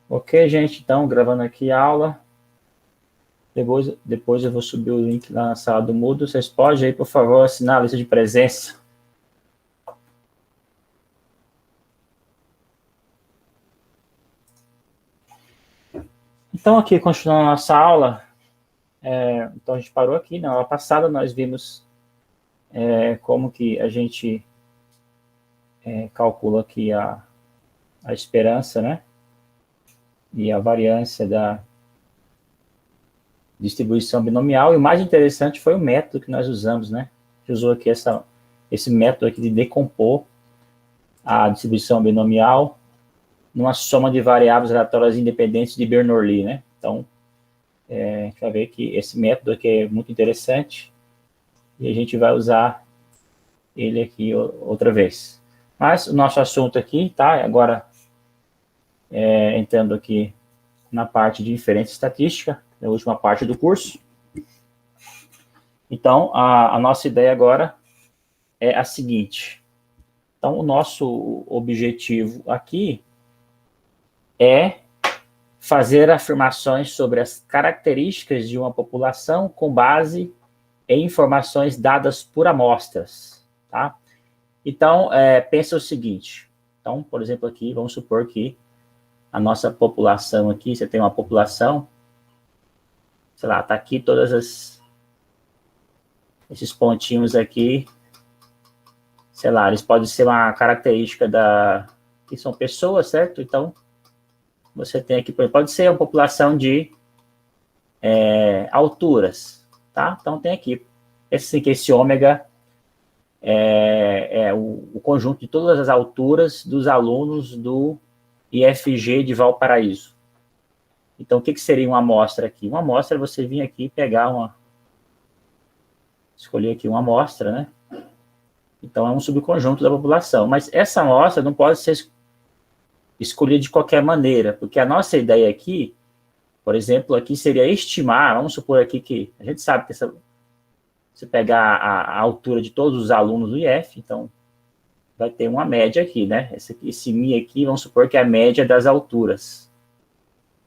Ok, gente, então, gravando aqui a aula. Depois eu vou subir o link lá na sala do Moodle. Vocês podem aí, por favor, assinar a lista de presença. Então, aqui, continuando a nossa aula, então a gente parou aqui, na aula passada nós vimos como que a gente calcula aqui a esperança, né? E a variância da distribuição binomial. E o mais interessante foi o método que nós usamos, né? A gente usou aqui esse método aqui de decompor a distribuição binomial numa soma de variáveis aleatórias independentes de Bernoulli, né? Então, a gente vai ver que esse método aqui é muito interessante e a gente vai usar ele aqui outra vez. Mas o nosso assunto aqui, tá? Agora, entrando aqui na parte de inferência estatística, na última parte do curso. Então, a nossa ideia agora é a seguinte. Então, o nosso objetivo aqui é fazer afirmações sobre as características de uma população com base em informações dadas por amostras, tá? Então, pensa o seguinte. Então, por exemplo, aqui, vamos supor que a nossa população aqui, você tem uma população, sei lá, tá aqui esses pontinhos aqui, sei lá, eles podem ser uma característica que são pessoas, certo? Então, você tem aqui, pode ser uma população de alturas, tá? Então, tem aqui, esse ômega é o conjunto de todas as alturas dos alunos do IFG de Valparaíso. Então, o que seria uma amostra aqui? Uma amostra é você vir aqui e pegar escolher aqui uma amostra, né? Então, é um subconjunto da população. Mas essa amostra não pode ser escolhida de qualquer maneira, porque a nossa ideia aqui, por exemplo, aqui seria estimar, vamos supor aqui que a gente sabe que você pegar a altura de todos os alunos do IF, então vai ter uma média aqui, né? Esse Mi aqui, vamos supor que é a média das alturas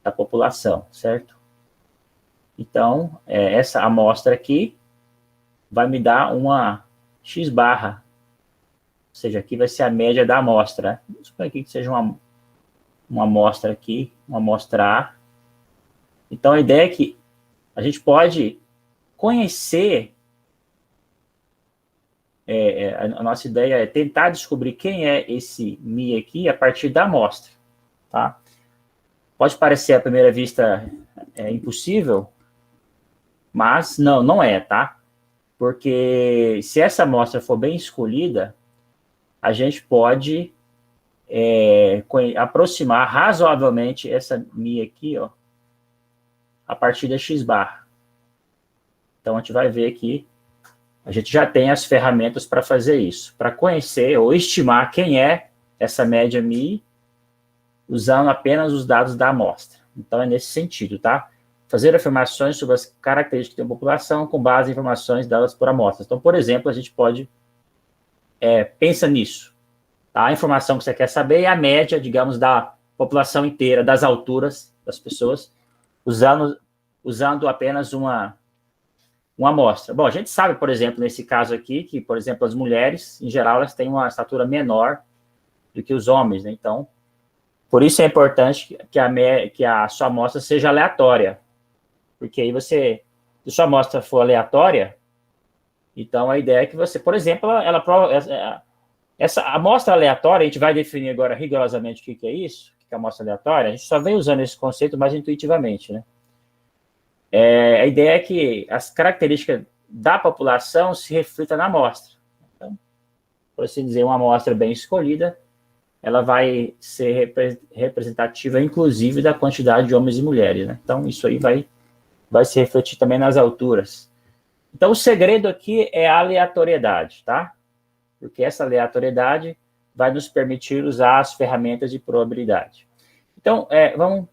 da população, certo? Então, essa amostra aqui vai me dar uma X barra, ou seja, aqui vai ser a média da amostra. Vamos supor aqui que seja uma amostra aqui, uma amostra A. Então, a ideia é que a gente pode conhecer, a nossa ideia é tentar descobrir quem é esse Mi aqui a partir da amostra, tá? Pode parecer à primeira vista impossível, mas não é, tá? Porque se essa amostra for bem escolhida, a gente pode aproximar razoavelmente essa Mi aqui, ó, a partir da X barra. Então, a gente vai ver que a gente já tem as ferramentas para fazer isso, para conhecer ou estimar quem é essa média Mi usando apenas os dados da amostra. Então, é nesse sentido, tá? Fazer afirmações sobre as características da população com base em informações dadas por amostras. Então, por exemplo, a gente pode... pensa nisso. Tá? A informação que você quer saber é a média, digamos, da população inteira, das alturas das pessoas, usando apenas uma amostra. Bom, a gente sabe, por exemplo, nesse caso aqui, que, por exemplo, as mulheres, em geral, elas têm uma estatura menor do que os homens, né? Então, por isso é importante que a sua amostra seja aleatória, porque aí se sua amostra for aleatória, então a ideia é que você, por exemplo, essa amostra aleatória, a gente vai definir agora rigorosamente o que é isso, o que é amostra aleatória, a gente só vem usando esse conceito mais intuitivamente, né? A ideia é que as características da população se reflitam na amostra. Então, por assim dizer, uma amostra bem escolhida, ela vai ser representativa, inclusive, da quantidade de homens e mulheres, né? Então, isso aí vai se refletir também nas alturas. Então, o segredo aqui é a aleatoriedade, tá? Porque essa aleatoriedade vai nos permitir usar as ferramentas de probabilidade. Então, vamos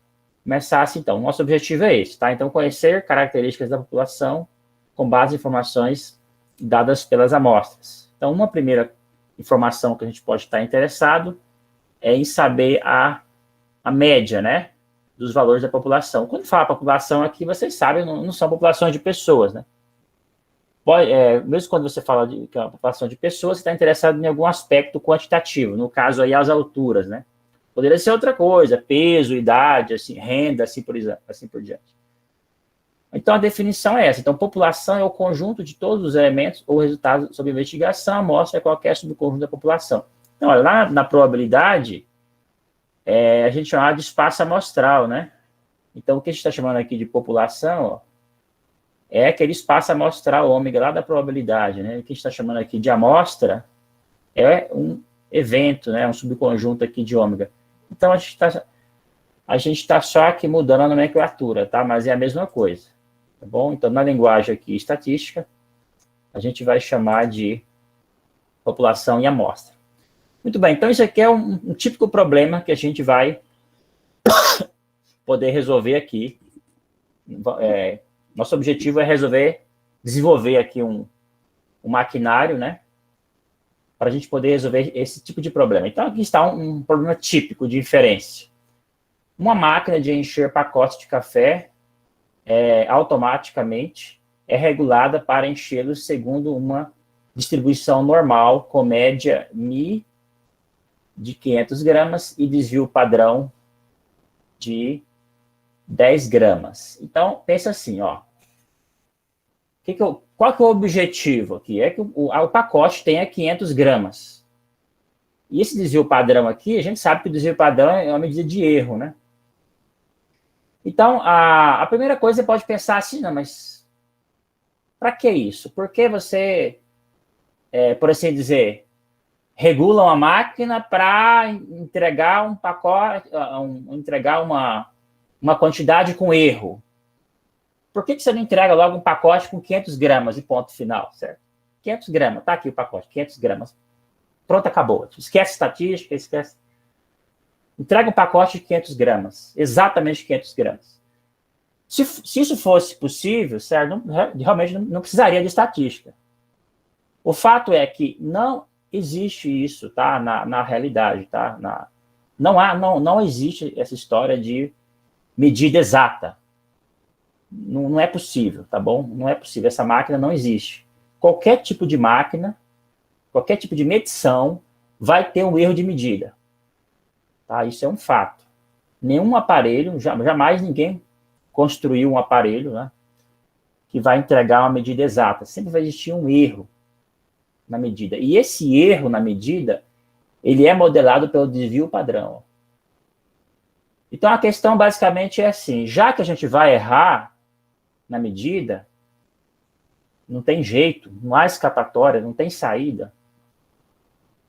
começar assim, então. Nosso objetivo é esse, tá? Então, conhecer características da população com base em informações dadas pelas amostras. Então, uma primeira informação que a gente pode estar interessado é em saber a média, né? dos valores da população. Quando fala população aqui, vocês sabem, não são populações de pessoas, né? Mesmo quando você fala que é uma população de pessoas, você está interessado em algum aspecto quantitativo, no caso aí as alturas, né? Poderia ser outra coisa, peso, idade, assim, renda, assim por diante. Então, a definição é essa. Então, população é o conjunto de todos os elementos ou resultados sob investigação, amostra qualquer subconjunto da população. Então, olha, lá na probabilidade, a gente chama de espaço amostral, né? Então, o que a gente está chamando aqui de população, ó, é aquele espaço amostral ômega lá da probabilidade, né? O que a gente está chamando aqui de amostra é um evento, né? Um subconjunto aqui de ômega. Então, a gente está só aqui mudando a nomenclatura, tá? Mas é a mesma coisa, tá bom? Então, na linguagem aqui estatística, a gente vai chamar de população e amostra. Muito bem, então isso aqui é um típico problema que a gente vai poder resolver aqui. Nosso objetivo é desenvolver aqui um maquinário, né? Para a gente poder resolver esse tipo de problema. Então, aqui está um problema típico de inferência. Uma máquina de encher pacotes de café automaticamente é regulada para enchê-los segundo uma distribuição normal, com média μ de 500 gramas e desvio padrão de 10 gramas. Então, pensa assim, ó. Qual que é o objetivo aqui? É que o pacote tenha 500 gramas. E esse desvio padrão aqui, a gente sabe que o desvio padrão é uma medida de erro, né? Então, a primeira coisa, você pode pensar assim, não, mas para que isso? Por que você, por assim dizer, regula uma máquina para entregar um pacote, entregar uma quantidade com erro? Por que você não entrega logo um pacote com 500 gramas e ponto final, certo? 500 gramas, tá aqui o pacote, 500 gramas. Pronto, acabou. Esquece estatística, esquece. Entrega um pacote de 500 gramas, exatamente 500 gramas. Se isso fosse possível, certo? Realmente não precisaria de estatística. O fato é que não existe isso, tá? Na realidade, tá? Não existe essa história de medida exata. Não é possível, tá bom? Não é possível. Essa máquina não existe. Qualquer tipo de máquina, qualquer tipo de medição, vai ter um erro de medida. Tá? Isso é um fato. Nenhum aparelho, jamais ninguém construiu um aparelho, né, que vai entregar uma medida exata. Sempre vai existir um erro na medida. E esse erro na medida, ele é modelado pelo desvio padrão. Então, a questão basicamente é assim, já que a gente vai errar na medida, não tem jeito, não há escapatória, não tem saída.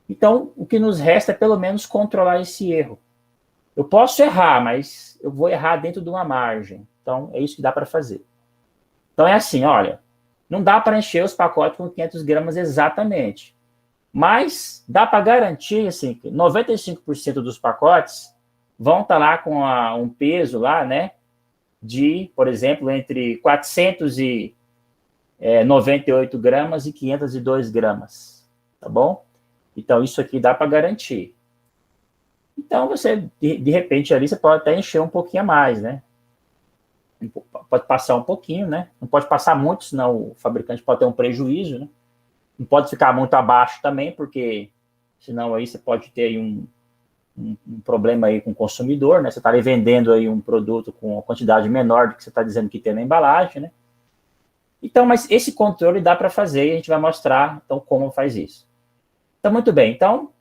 Então, o que nos resta é pelo menos controlar esse erro. Eu posso errar, mas eu vou errar dentro de uma margem. Então, é isso que dá para fazer. Então, é assim, olha, não dá para encher os pacotes com 500 gramas exatamente. Mas dá para garantir, assim, que 95% dos pacotes vão estar lá com um peso lá, né, de, por exemplo, entre 498 gramas e 502 gramas, tá bom? Então, isso aqui dá para garantir. Então, você, de repente, ali, você pode até encher um pouquinho a mais, né? Pode passar um pouquinho, né? Não pode passar muito, senão o fabricante pode ter um prejuízo, né? Não pode ficar muito abaixo também, porque senão aí você pode ter aí um problema aí com o consumidor, né? Você está ali vendendo aí um produto com uma quantidade menor do que você está dizendo que tem na embalagem, né? Então, mas esse controle dá para fazer e a gente vai mostrar, então, como faz isso. Então, muito bem. Então,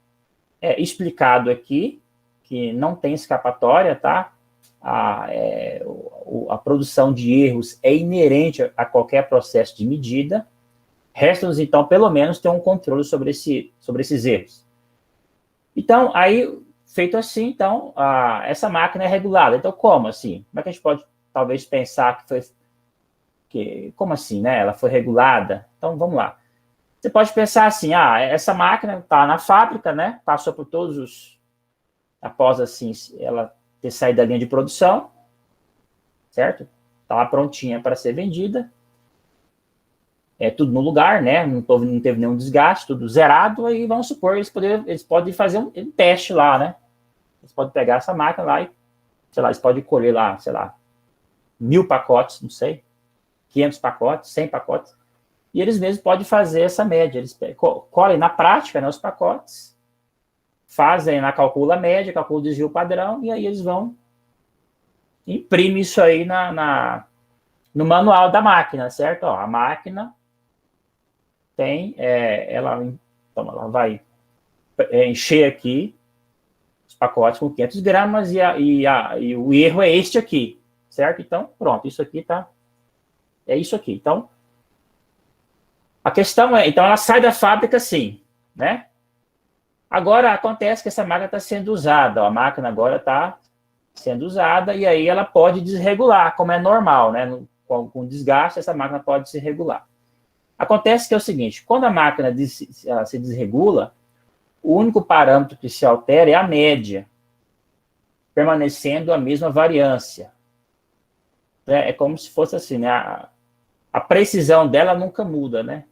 explicado aqui que não tem escapatória, tá? A produção de erros é inerente a qualquer processo de medida. Resta-nos, então, pelo menos, ter um controle sobre esses erros. Então, aí, feito assim, então, essa máquina é regulada. Então, como assim? Como é que a gente pode, talvez, pensar como assim, né? Ela foi regulada? Então, vamos lá. Você pode pensar assim, essa máquina está na fábrica, né? Passou por após, assim, ela ter saído da linha de produção, certo? Está lá prontinha para ser vendida. Tudo no lugar, né? Não teve nenhum desgaste, tudo zerado, aí vamos supor, eles podem fazer um teste lá, né? Eles podem pegar essa máquina lá e sei lá, eles podem colher lá, sei lá, 1.000 pacotes, não sei, 500 pacotes, 100 pacotes, e eles mesmos podem fazer essa média. Eles colhem na prática, né, os pacotes, fazem, calcula a média, calcula o desvio padrão, e aí eles vão imprimir isso aí no manual da máquina, certo? Ó, a máquina tem, então ela vai encher aqui os pacotes com 500 gramas e o erro é este aqui, certo? Então, pronto, isso aqui é isso aqui. Então, a questão é, então ela sai da fábrica sim, né? Agora, acontece que essa máquina está sendo usada, ó, a máquina agora está sendo usada e aí ela pode desregular, como é normal, né? Com desgaste, essa máquina pode se regular. Acontece que é o seguinte, quando a máquina se desregula, o único parâmetro que se altera é a média, permanecendo a mesma variância. É como se fosse assim, né? A precisão dela nunca muda, né?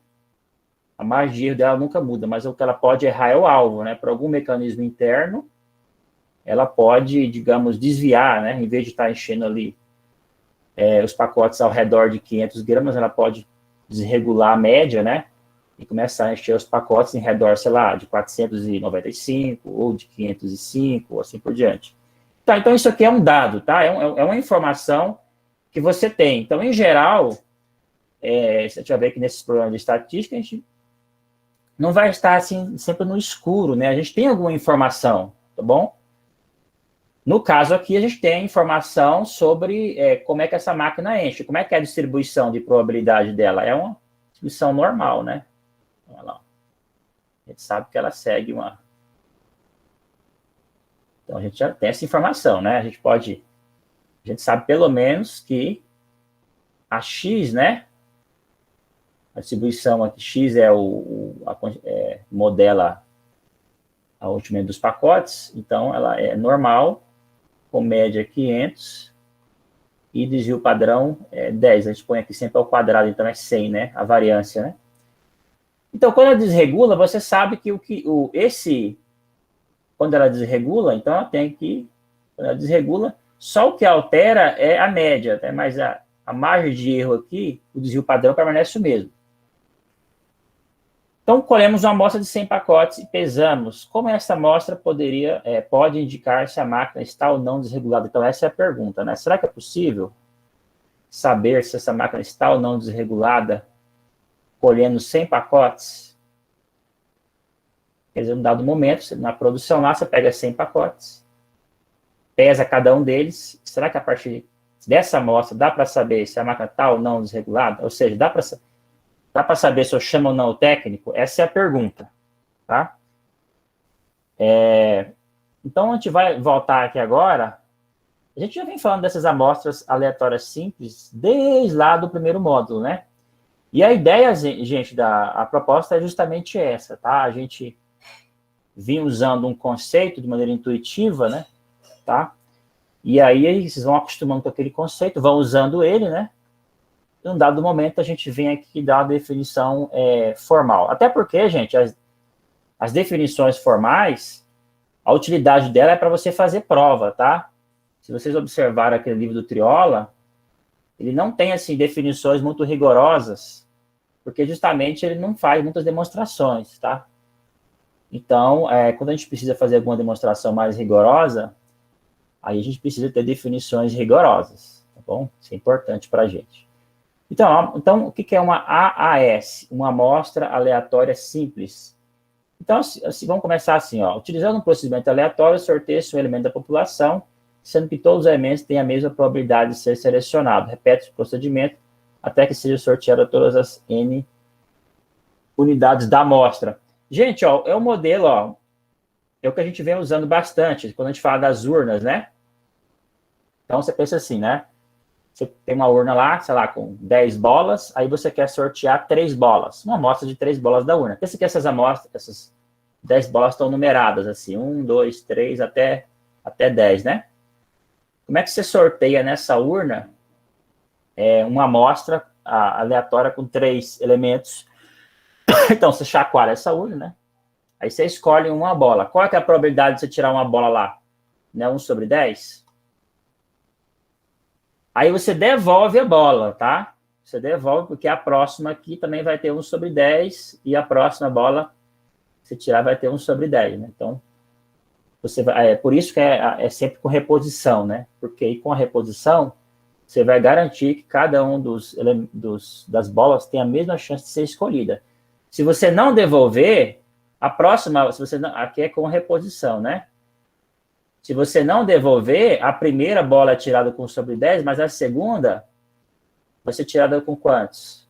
A margem de erro dela nunca muda, mas o que ela pode errar é o alvo, né? Por algum mecanismo interno, ela pode, digamos, desviar, né? Em vez de estar enchendo ali os pacotes ao redor de 500 gramas, ela pode desregular a média, né? E começar a encher os pacotes em redor, sei lá, de 495 ou de 505, ou assim por diante. Tá, então isso aqui é um dado, tá? É uma informação que você tem. Então, em geral, se a gente vai ver aqui nesses programas de estatística, a gente não vai estar assim sempre no escuro, né? A gente tem alguma informação, tá bom? No caso aqui, a gente tem informação sobre como é que essa máquina enche, como é que é a distribuição de probabilidade dela. É uma distribuição normal, né? Olha lá. A gente sabe que ela segue uma... Então, a gente já tem essa informação, né? A gente sabe pelo menos que a X, né? A distribuição aqui, X modela a última dos pacotes, então ela é normal, com média 500, e desvio padrão é 10. A gente põe aqui sempre ao quadrado, então é 100, né? A variância, né? Então, quando ela desregula, você sabe que quando ela desregula, então ela tem que, quando ela desregula, só o que altera é a média, né? Mas a margem de erro aqui, o desvio padrão permanece o mesmo. Então, colhemos uma amostra de 100 pacotes e pesamos. Como essa amostra pode indicar se a máquina está ou não desregulada? Então, essa é a pergunta, né? Será que é possível saber se essa máquina está ou não desregulada colhendo 100 pacotes? Quer dizer, em um dado momento, na produção lá, você pega 100 pacotes, pesa cada um deles. Será que a partir dessa amostra dá para saber se a máquina está ou não desregulada? Ou seja, dá para saber se eu chamo ou não o técnico? Essa é a pergunta, tá? Então, a gente vai voltar aqui agora. A gente já vem falando dessas amostras aleatórias simples desde lá do primeiro módulo, né? E a ideia, gente, a proposta é justamente essa, tá? A gente vinha usando um conceito de maneira intuitiva, né? Tá? E aí, vocês vão acostumando com aquele conceito, vão usando ele, né? Em um dado momento, a gente vem aqui dar a definição formal. Até porque, gente, as definições formais, a utilidade dela é para você fazer prova, tá? Se vocês observarem aquele livro do Triola, ele não tem, assim, definições muito rigorosas, porque justamente ele não faz muitas demonstrações, tá? Então, quando a gente precisa fazer alguma demonstração mais rigorosa, aí a gente precisa ter definições rigorosas, tá bom? Isso é importante para a gente. Então, o que é uma AAS? Uma amostra aleatória simples. Então, vamos começar assim, ó. Utilizando um procedimento aleatório, sorteia-se um elemento da população, sendo que todos os elementos têm a mesma probabilidade de ser selecionado. Repete o procedimento até que seja sorteada todas as N unidades da amostra. Gente, ó, é o modelo, ó, é o que a gente vem usando bastante quando a gente fala das urnas, né? Então, você pensa assim, né? Você tem uma urna lá, sei lá, com 10 bolas, aí você quer sortear 3 bolas, uma amostra de 3 bolas da urna. Pensa que essas amostras, essas 10 bolas estão numeradas, assim, 1, 2, 3, até 10, né? Como é que você sorteia nessa urna uma amostra aleatória com 3 elementos? Então, você chacoalha essa urna, né? Aí você escolhe uma bola. Qual é a probabilidade de você tirar uma bola lá? Né? 1 sobre 10? Aí você devolve a bola, tá? Você devolve, porque a próxima aqui também vai ter 1 sobre 10, e a próxima bola, se tirar, vai ter 1 sobre 10, né? Então, você vai, por isso que é sempre com reposição, né? Porque aí com a reposição, você vai garantir que cada um das bolas tem a mesma chance de ser escolhida. Se você não devolver, a próxima, se você não, aqui é com reposição, né? Se você não devolver, a primeira bola é tirada com 1 sobre 10, mas a segunda vai ser tirada com quantos?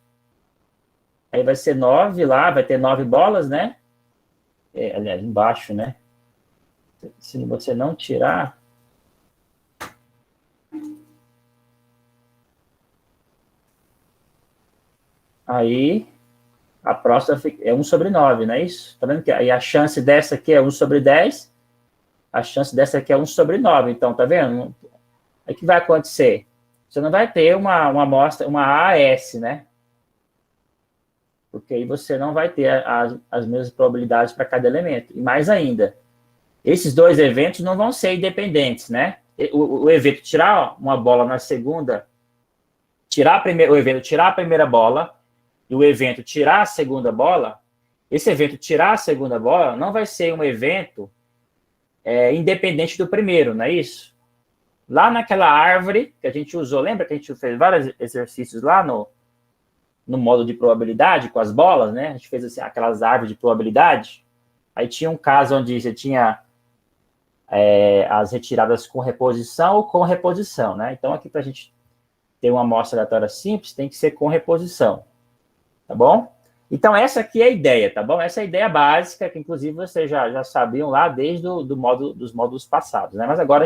Aí vai ser 9 lá, vai ter 9 bolas, né? Aliás, embaixo, né? Se você não tirar... Aí, a próxima é 1 sobre 9, não é isso? Tá vendo que aí a chance dessa aqui é 1 sobre 10, a chance dessa aqui é 1 sobre 9. Então, tá vendo? Aí o que vai acontecer? Você não vai ter uma amostra, uma AS, né? Porque aí você não vai ter as mesmas probabilidades para cada elemento. E mais ainda, esses dois eventos não vão ser independentes, né? O evento tirar uma bola na segunda, o evento tirar a primeira bola, e o evento tirar a segunda bola, esse evento tirar a segunda bola não vai ser um evento independente do primeiro, não é isso? Lá naquela árvore que a gente usou, lembra que a gente fez vários exercícios lá no módulo de probabilidade com as bolas, né? A gente fez assim, aquelas árvores de probabilidade. Aí tinha um caso onde você tinha as retiradas com reposição ou com reposição, né? Então, aqui para a gente ter uma amostra aleatória simples, tem que ser com reposição, tá bom? Então, essa aqui é a ideia, tá bom? Essa é a ideia básica, que inclusive vocês já sabiam lá desde dos módulos passados, né? Mas agora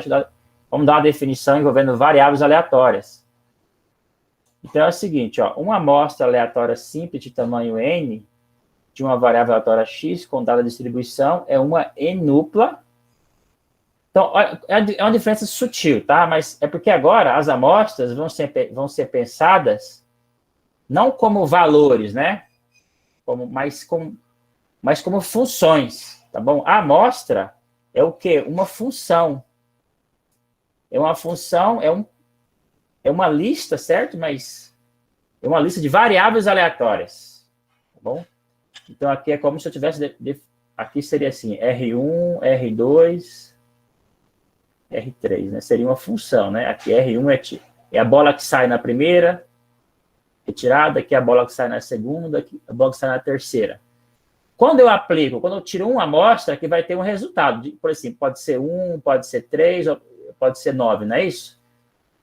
vamos dar uma definição envolvendo variáveis aleatórias. Então, é o seguinte, ó, uma amostra aleatória simples de tamanho n, de uma variável aleatória x, com dada distribuição, é uma n-nupla. Então, é uma diferença sutil, tá? Mas é porque agora as amostras vão ser pensadas não como valores, né? Mas como funções, tá bom? A amostra é o quê? Uma função. É uma função, é uma lista, certo? Mas é uma lista de variáveis aleatórias, tá bom? Então, aqui é como se eu tivesse... Aqui seria assim, R1, R2, R3, né? Seria uma função, né? Aqui R1 é a bola que sai na primeira retirada, aqui é a bola que sai na segunda, aqui a bola que sai na terceira. Quando eu tiro uma amostra, aqui vai ter um resultado. Por exemplo, pode ser 1, pode ser 3, pode ser 9, não é isso?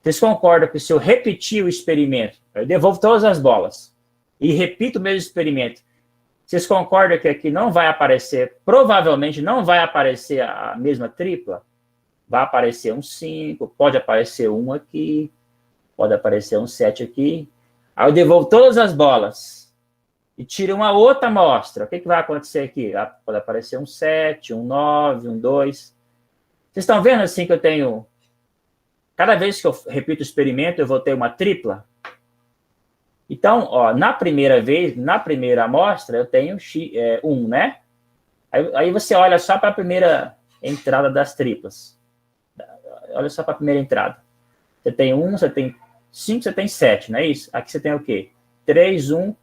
Vocês concordam que se eu repetir o experimento, eu devolvo todas as bolas e repito o mesmo experimento, vocês concordam que aqui não vai aparecer, provavelmente não vai aparecer a mesma tripla? Vai aparecer um 5, pode aparecer 1 aqui, pode aparecer um 7 aqui. Aí eu devolvo todas as bolas e tiro uma outra amostra. O que vai acontecer aqui? Pode aparecer um 7, um 9, um 2. Vocês estão vendo assim que eu tenho... Cada vez que eu repito o experimento, eu vou ter uma tripla? Então, ó, na primeira amostra, eu tenho 1, né? Aí você olha só para a primeira entrada das triplas. Olha só para a primeira entrada. Você tem 1, você tem 5, você tem 7, não é isso? Aqui você tem o quê? 3, 1.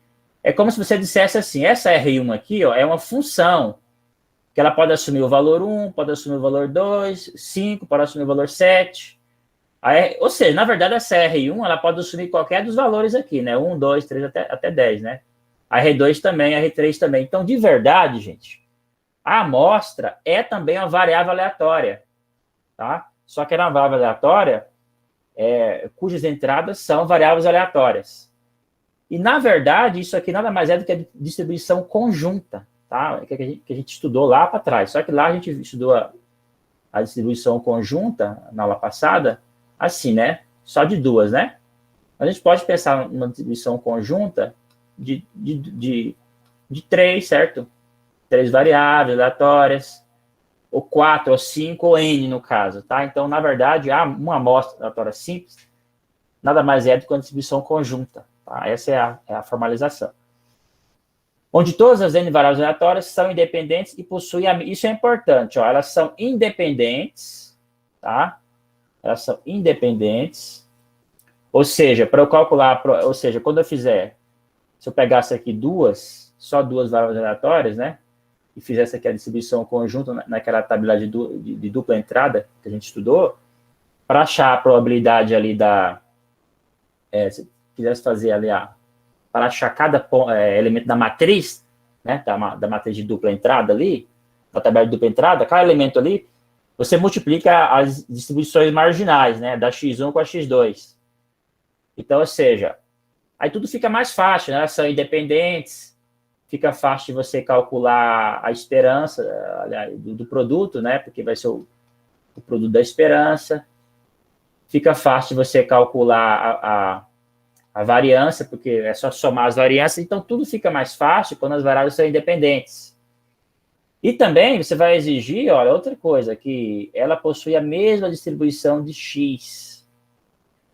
É como se você dissesse assim, essa R1 aqui, ó, é uma função, que ela pode assumir o valor 1, pode assumir o valor 2, 5, pode assumir o valor 7. Ou seja, na verdade, essa R1, ela pode assumir qualquer dos valores aqui, né? 1, 2, 3, até 10, né? A R2 também, a R3 também. Então, de verdade, gente, a amostra é também uma variável aleatória, tá? Só que é uma variável aleatória cujas entradas são variáveis aleatórias. E, na verdade, isso aqui nada mais é do que a distribuição conjunta, tá? Que a gente estudou lá para trás. Só que lá a gente estudou a distribuição conjunta, na aula passada, assim, né? Só de duas, né? A gente pode pensar numa distribuição conjunta de 3, certo? 3 variáveis aleatórias, ou 4, ou 5, ou n no caso, tá? Então, na verdade, uma amostra aleatória simples nada mais é do que uma distribuição conjunta, tá? Essa é a formalização. Onde todas as n variáveis aleatórias são independentes e possuem... Isso é importante, ó, elas são independentes, tá? Elas são independentes, Ou seja, para eu calcular, ou seja, quando eu fizer, se eu pegasse aqui só duas variáveis aleatórias, né? E fizesse aqui a distribuição conjunta naquela tabela de dupla entrada que a gente estudou, para achar a probabilidade ali se quisesse fazer ali para achar cada elemento da matriz, né, da matriz de dupla entrada ali, da tabela de dupla entrada, cada elemento ali, você multiplica as distribuições marginais, né, da x1 com a x2. Então, ou seja, aí tudo fica mais fácil, né, elas são independentes, fica fácil de você calcular a esperança do produto, né, porque vai ser o produto da esperança, fica fácil de você calcular a variância, porque é só somar as variâncias, então tudo fica mais fácil quando as variáveis são independentes. E também você vai exigir, olha, outra coisa, que ela possui a mesma distribuição de x.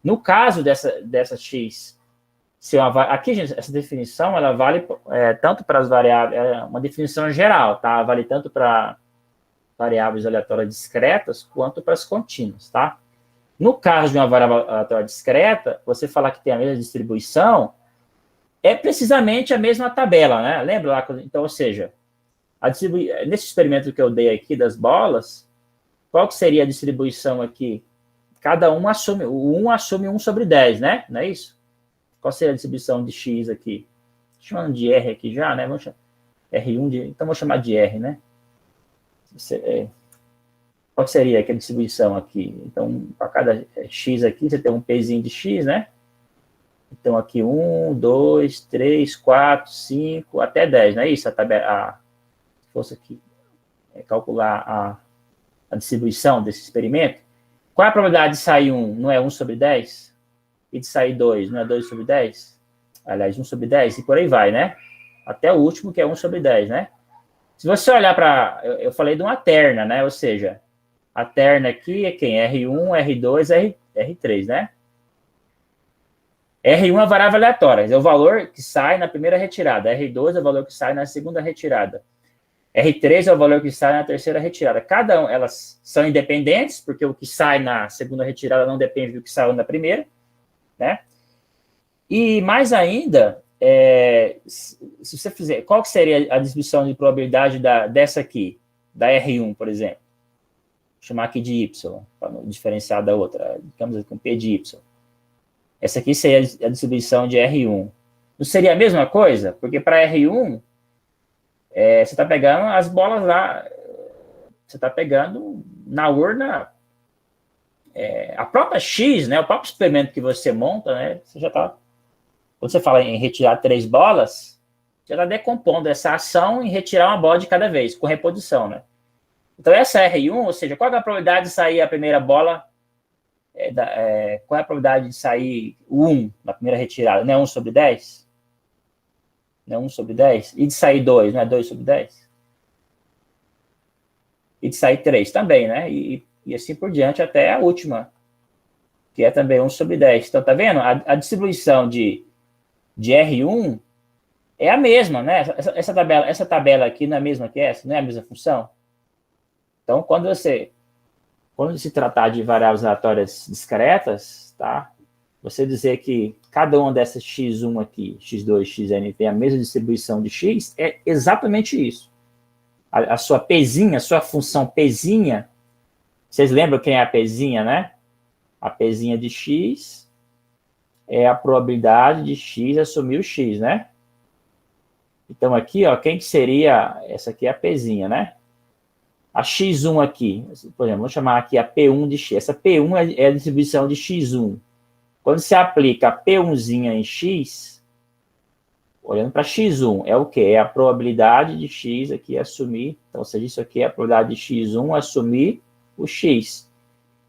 No caso dessa x, aqui, gente, essa definição, ela vale tanto para as variáveis, é uma definição geral, tá? Vale tanto para variáveis aleatórias discretas, quanto para as contínuas, tá? No caso de uma variável aleatória discreta, você falar que tem a mesma distribuição, é precisamente a mesma tabela, né? Lembra lá? Então, ou seja, nesse experimento que eu dei aqui das bolas, qual que seria a distribuição aqui? Cada um assume, o 1 assume 1 sobre 10, né? Não é isso? Qual seria a distribuição de x aqui? Chamando de R aqui já, né? Vamos chamar R1 então vou chamar de R, né? Qual seria aqui a distribuição aqui? Então, para cada x aqui, você tem um pezinho de x, né? Então, aqui 1, 2, 3, 4, 5, até 10, não é isso? Se fosse aqui calcular a distribuição desse experimento, qual é a probabilidade de sair 1? Não é 1 sobre 10? E de sair 2? Não é 2 sobre 10? Aliás, 1 sobre 10, e por aí vai, né? Até o último, que é 1 sobre 10, né? Se você olhar para... Eu falei de uma terna, né? Ou seja, a terna aqui é quem? R1, R2, R3, né? R1 é a variável aleatória, é o valor que sai na primeira retirada. R2 é o valor que sai na segunda retirada. R3 é o valor que sai na terceira retirada. Cada um, elas são independentes, porque o que sai na segunda retirada não depende do que saiu na primeira, né? E mais ainda, se você fizer, qual que seria a distribuição de probabilidade dessa aqui, da R1, por exemplo? Vou chamar aqui de Y, para não diferenciar da outra, digamos aqui com P de Y. Essa aqui seria a distribuição de R1. Não seria a mesma coisa? Porque para R1, você está pegando as bolas lá, você está pegando na urna a própria X, né, o próprio experimento que você monta, né, você já está, quando você fala em retirar 3 bolas, você está decompondo essa ação em retirar uma bola de cada vez, com reposição, né. Então, essa R1, ou seja, qual é a probabilidade de sair a primeira bola, qual é a probabilidade de sair o 1 na primeira retirada? Não é 1 sobre 10? Não é 1 sobre 10? E de sair 2, não é 2 sobre 10? E de sair 3 também, né? E assim por diante até a última, que é também 1 sobre 10. Então, tá vendo? A distribuição de R1 é a mesma, né? Essa tabela aqui não é a mesma que essa? Não é a mesma função? Então, quando se tratar de variáveis aleatórias discretas, tá? Você dizer que cada uma dessas x1 aqui, x2, xn, tem a mesma distribuição de x, é exatamente isso. A sua Pzinha, a sua função Pzinha, vocês lembram quem é a Pzinha, né? A Pzinha de x é a probabilidade de x assumir o x, né? Então, aqui, ó, quem que seria... Essa aqui é a Pzinha, né? A x1 aqui, por exemplo, vamos chamar aqui a P1 de x. Essa P1 é a distribuição de x1. Quando você aplica a P1zinha em x, olhando para x1, é o quê? É a probabilidade de x aqui assumir, então, ou seja, isso aqui é a probabilidade de x1 assumir o x.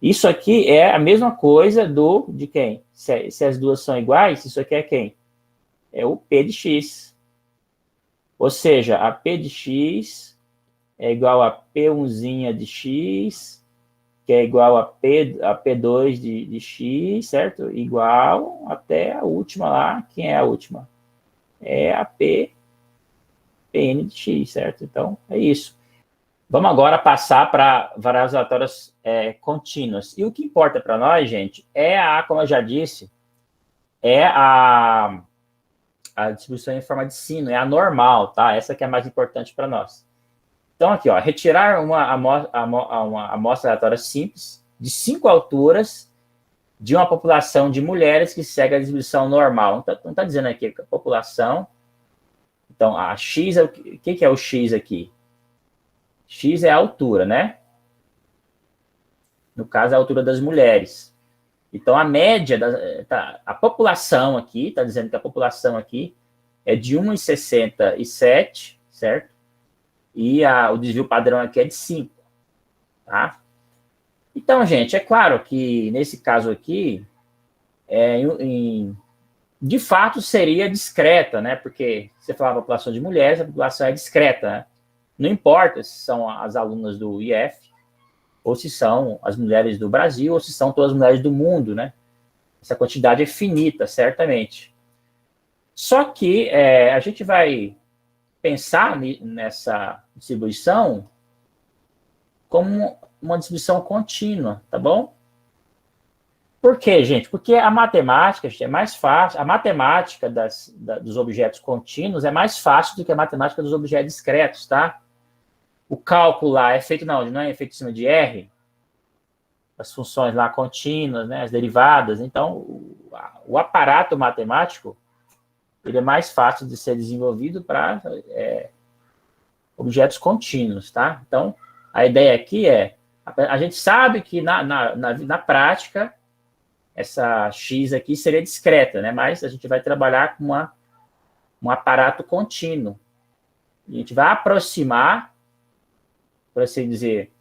Isso aqui é a mesma coisa de quem? Se as duas são iguais, isso aqui é quem? É o P de x. Ou seja, a P de x é igual a P1zinha de x, que é igual a P2 de x, certo? Igual até a última lá. Quem é a última? É a Pn de x, certo? Então, é isso. Vamos agora passar para variáveis aleatórias contínuas. E o que importa para nós, gente, como eu já disse, é a distribuição em forma de sino, é a normal, tá? Essa que é a mais importante para nós. Então, aqui, ó, retirar uma amostra aleatória simples de 5 alturas de uma população de mulheres que segue a distribuição normal. Não está dizendo aqui que a população... Então, a X, o que é o X aqui? X é a altura, né? No caso, a altura das mulheres. Então, a média, a população aqui, está dizendo que a população aqui é de 1,67, certo? E o desvio padrão aqui é de 5, tá? Então, gente, é claro que nesse caso aqui, de fato seria discreta, né? Porque você falava população de mulheres, a população é discreta, né? Não importa se são as alunas do IF, ou se são as mulheres do Brasil, ou se são todas as mulheres do mundo, né? Essa quantidade é finita, certamente. Só que a gente vai pensar nessa distribuição como uma distribuição contínua, tá bom? Por quê, gente? Porque a matemática é mais fácil, a matemática dos objetos contínuos é mais fácil do que a matemática dos objetos discretos, tá? O cálculo lá é feito não é feito em cima de R, as funções lá contínuas, né, as derivadas. Então, o aparato matemático ele é mais fácil de ser desenvolvido para objetos contínuos, tá? Então, a ideia aqui a gente sabe que na prática, essa X aqui seria discreta, né? Mas a gente vai trabalhar com um aparato contínuo. E a gente vai aproximar, por assim dizer,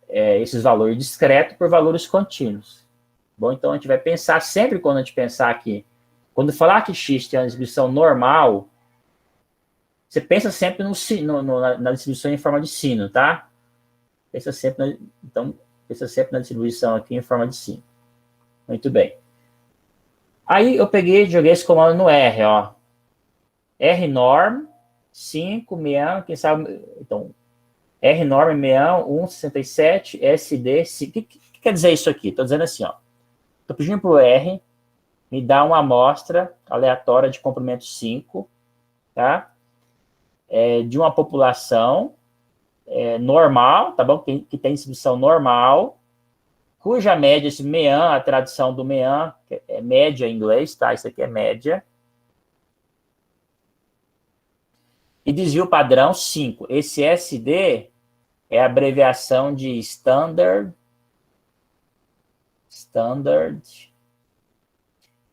esses valores discretos por valores contínuos. Bom, então a gente vai pensar sempre quando a gente pensar aqui, quando falar que X tem uma distribuição normal, você pensa sempre na distribuição em forma de sino, tá? Pensa sempre na distribuição aqui em forma de sino. Muito bem. Aí eu peguei e joguei esse comando no R, ó. rnorm 5, 61, quem sabe... Então, rnorm 61, 167, sd... 5. O que quer dizer isso aqui? Estou dizendo assim, ó. Estou pedindo para o R me dar uma amostra aleatória de comprimento 5, tá? De uma população normal, tá bom? Que tem distribuição normal, cuja média, esse MEAN, a tradução do MEAN, é média em inglês, tá? Isso aqui é média. E desvio padrão 5. Esse SD é a abreviação de Standard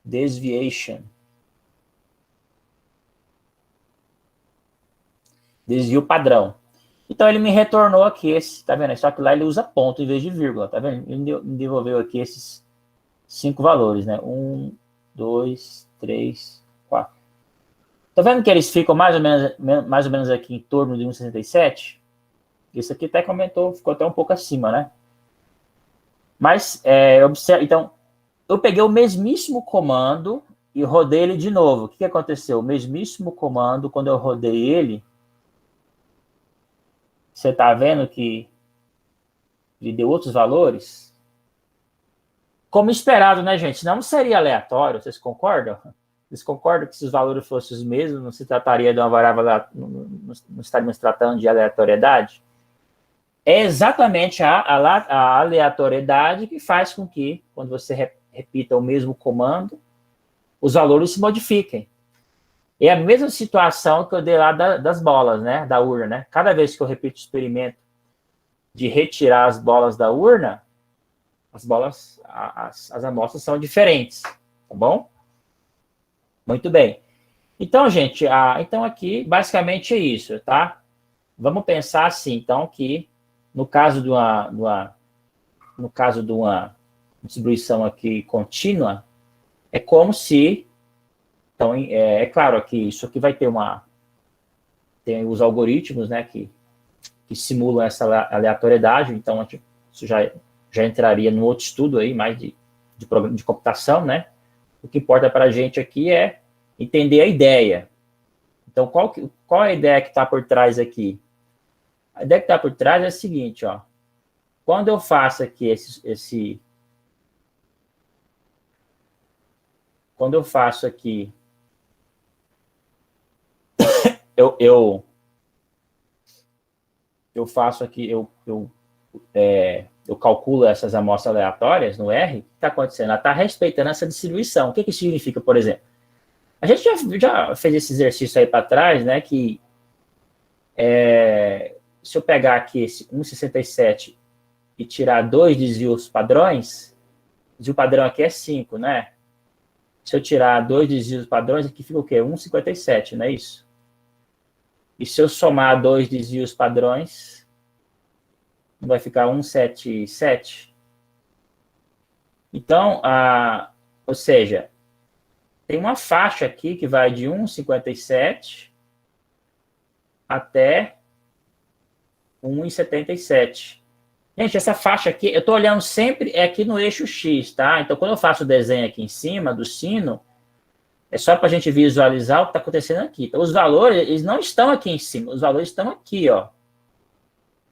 Deviation. Desvio padrão. Então, ele me retornou aqui tá vendo? Só que lá ele usa ponto em vez de vírgula, tá vendo? Ele me devolveu aqui esses 5 valores, né? 1, 2, 3, 4. Tá vendo que eles ficam mais ou menos aqui em torno de 1,67? Isso aqui até comentou, ficou até um pouco acima, né? Mas, então, eu peguei o mesmíssimo comando e rodei ele de novo. O que aconteceu? O mesmíssimo comando, quando eu rodei ele, você está vendo que ele deu outros valores? Como esperado, né, gente? Não seria aleatório, vocês concordam? Vocês concordam que se os valores fossem os mesmos, não se trataria de uma variável, não estaríamos tratando de aleatoriedade? É exatamente a aleatoriedade que faz com que, quando você repita o mesmo comando, os valores se modifiquem. É a mesma situação que eu dei lá das bolas, né? Da urna, né? Cada vez que eu repito o experimento de retirar as bolas da urna, as amostras são diferentes, tá bom? Muito bem. Então, gente, então aqui basicamente é isso, tá? Vamos pensar assim, então, que no caso de uma distribuição aqui contínua, é como se, então, claro que isso aqui vai ter tem os algoritmos, né, que simulam essa aleatoriedade, então isso já entraria no outro estudo aí, mais de computação, né? O que importa para a gente aqui é entender a ideia. Então, qual é a ideia que está por trás aqui? A ideia que está por trás é a seguinte, ó. Quando eu faço aqui quando eu faço aqui, eu faço aqui, eu calculo essas amostras aleatórias no R, o que está acontecendo? Ela está respeitando essa distribuição. O que que significa, por exemplo? A gente já fez esse exercício aí para trás, né, que se eu pegar aqui esse 1,67 e tirar 2 desvios padrões, o desvio padrão aqui é 5, né? Se eu tirar 2 desvios padrões, aqui fica o quê? 1,57, não é isso? E se eu somar 2 desvios padrões, vai ficar 1,77. Então, ou seja, tem uma faixa aqui que vai de 1,57 até 1,77. Gente, essa faixa aqui, eu estou olhando sempre aqui no eixo X, tá? Então, quando eu faço o desenho aqui em cima do sino, é só para a gente visualizar o que está acontecendo aqui. Então, os valores, eles não estão aqui em cima, os valores estão aqui, ó.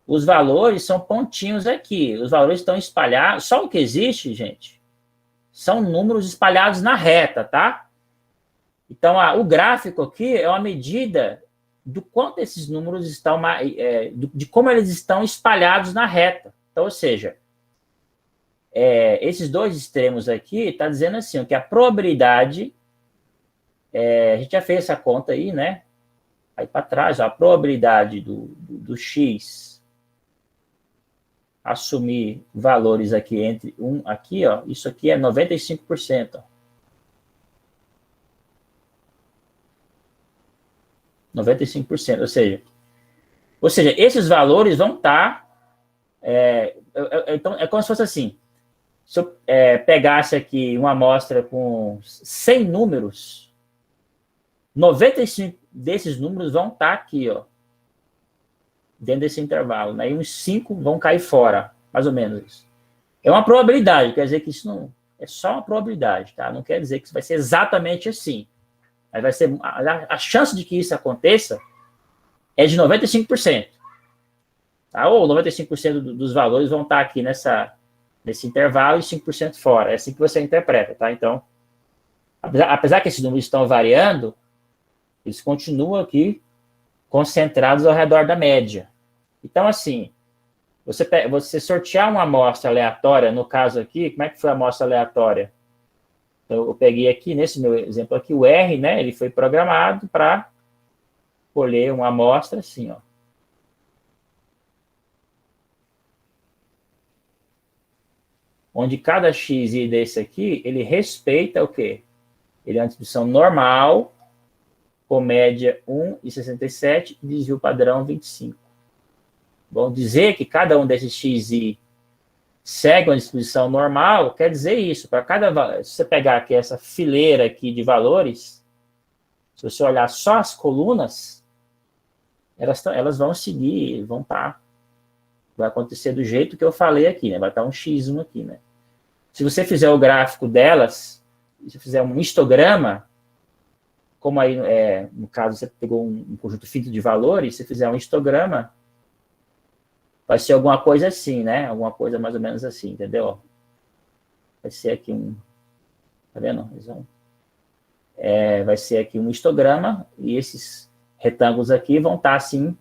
Os valores são pontinhos aqui, os valores estão espalhados, só o que existe, gente, são números espalhados na reta, tá? Então, o gráfico aqui é uma medida do quanto esses números estão, de como eles estão espalhados na reta. Então, ou seja, esses dois extremos aqui está dizendo assim, que a probabilidade, a gente já fez essa conta aí, né? Aí para trás, ó, a probabilidade do X assumir valores aqui entre aqui, ó, isso aqui é 95%. Ó. 95%, ou seja, esses valores vão estar, então, é como se fosse assim, se eu pegasse aqui uma amostra com 100 números, 95 desses números vão estar aqui, ó, dentro desse intervalo, né? E uns 5 vão cair fora, mais ou menos isso. É uma probabilidade, quer dizer que isso não é só uma probabilidade, tá? Não quer dizer que isso vai ser exatamente assim. Mas vai ser, a chance de que isso aconteça é de 95%. Tá? Ou 95% dos valores vão estar aqui nesse intervalo e 5% fora. É assim que você interpreta, tá? Então, apesar que esses números estão variando, eles continuam aqui concentrados ao redor da média. Então, assim, você sortear uma amostra aleatória, no caso aqui, como é que foi a amostra aleatória? Eu peguei aqui, nesse meu exemplo aqui, o R, né? Ele foi programado para colher uma amostra assim, ó. Onde cada xi desse aqui, ele respeita o quê? Ele é uma distribuição normal, com média 1,67 e desvio padrão 25. Bom, dizer que cada um desses xi segue uma distribuição normal, quer dizer isso. Para cada, se você pegar aqui essa fileira aqui de valores, se você olhar só as colunas, elas vão seguir, vai acontecer do jeito que eu falei aqui, né? Vai estar um x1 aqui, né? Se você fizer o gráfico delas, se fizer um histograma, como aí, no caso, você pegou um conjunto finito de valores, se fizer um histograma, vai ser alguma coisa assim, né? Alguma coisa mais ou menos assim, entendeu? Vai ser aqui tá vendo? Vai ser aqui um histograma e esses retângulos aqui vão estar, assim,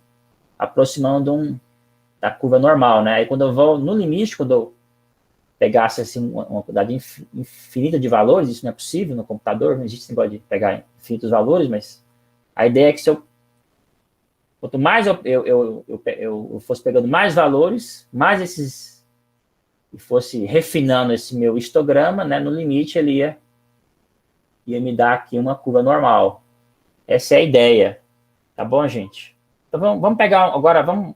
aproximando da curva normal, né? Aí, quando eu vou no limite, quando eu pegasse, assim, uma quantidade infinita de valores, isso não é possível no computador, não existe esse negócio de pegar infinitos valores, mas a ideia é que quanto mais eu fosse pegando mais valores, mais esses, e fosse refinando esse meu histograma, né, no limite ele ia me dar aqui uma curva normal. Essa é a ideia. Tá bom, gente? Então, vamos pegar agora, vamos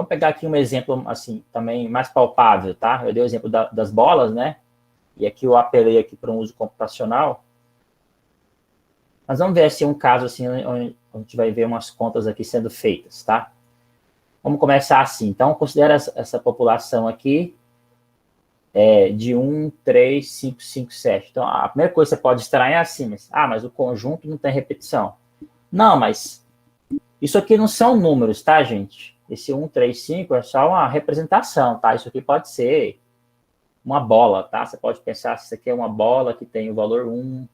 pegar aqui um exemplo, assim, também mais palpável, tá? Eu dei o exemplo das bolas, né? E aqui eu apelei aqui para um uso computacional. Mas vamos ver assim, um caso assim, onde a gente vai ver umas contas aqui sendo feitas, tá? Vamos começar assim. Então, considera essa população aqui de 1, 3, 5, 5, 7. Então, a primeira coisa que você pode estranhar é assim, mas o conjunto não tem repetição. Não, mas isso aqui não são números, tá, gente? Esse 1, 3, 5 é só uma representação, tá? Isso aqui pode ser uma bola, tá? Você pode pensar se isso aqui é uma bola que tem o valor 1,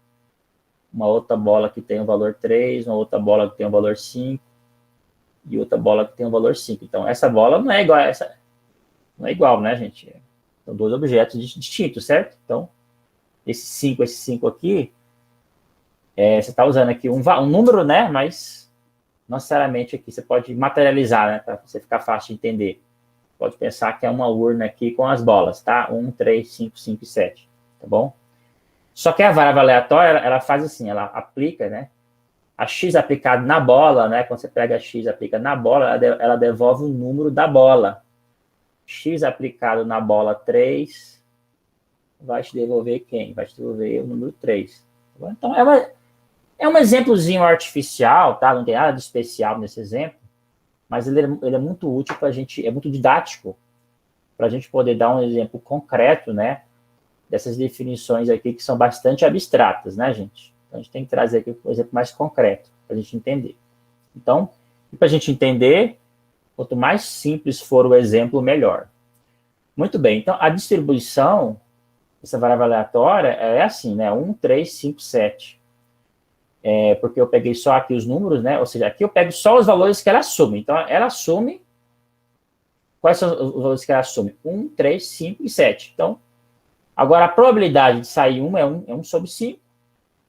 uma outra bola que tem o valor 3, uma outra bola que tem o valor 5, e outra bola que tem o valor 5. Então, essa bola não é igual a essa, não é igual, né, gente? São dois objetos distintos, certo? Então, esse 5 aqui, você está usando aqui um número, né? Mas, não necessariamente aqui, você pode materializar, né? Para você ficar fácil de entender. Pode pensar que é uma urna aqui com as bolas, tá? 1, 3, 5, 5 e 7, tá bom? Só que a variável aleatória, ela faz assim, ela aplica, né? A x aplicada na bola, né? Quando você pega a x e aplica na bola, ela devolve o número da bola. X aplicado na bola 3 vai te devolver quem? Vai te devolver o número 3. Tá, então, é um exemplozinho artificial, tá? Não tem nada de especial nesse exemplo, mas ele é muito útil para a gente, é muito didático, para a gente poder dar um exemplo concreto, né? Dessas definições aqui que são bastante abstratas, né, gente? Então, a gente tem que trazer aqui um exemplo mais concreto, para a gente entender. Então, para a gente entender, quanto mais simples for o exemplo, melhor. Muito bem, então a distribuição, essa variável aleatória, é assim, né? 1, 3, 5, 7. Porque eu peguei só aqui os números, né? Ou seja, aqui eu pego só os valores que ela assume. Então, ela assume... Quais são os valores que ela assume? 1, 3, 5 e 7. Então, agora a probabilidade de sair 1 é 1 sobre 5.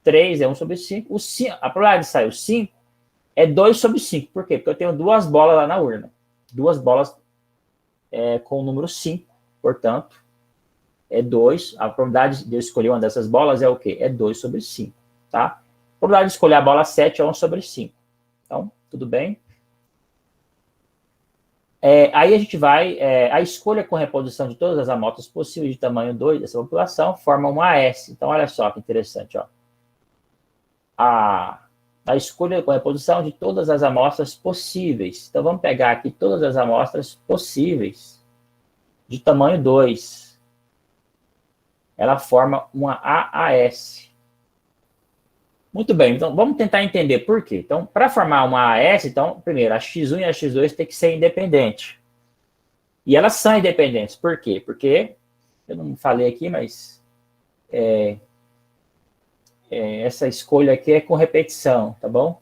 3 é 1 sobre 5. A probabilidade de sair o 5 é 2 sobre 5. Por quê? Porque eu tenho duas bolas lá na urna. Duas bolas com o número 5. Portanto, é 2. A probabilidade de eu escolher uma dessas bolas é o quê? É 2 sobre 5. Tá? A probabilidade de escolher a bola 7 é 1 sobre 5. Então, tudo bem? Aí a gente vai... a escolha com reposição de todas as amostras possíveis de tamanho 2 dessa população forma uma AS. Então, olha só que interessante, ó. A escolha com reposição de todas as amostras possíveis. Então, vamos pegar aqui todas as amostras possíveis de tamanho 2. Ela forma uma AAS. Muito bem, então vamos tentar entender por quê. Então, para formar uma AAS, então, primeiro, a X1 e a X2 tem que ser independente. E elas são independentes. Por quê? Porque, eu não falei aqui, mas essa escolha aqui é com repetição, tá bom?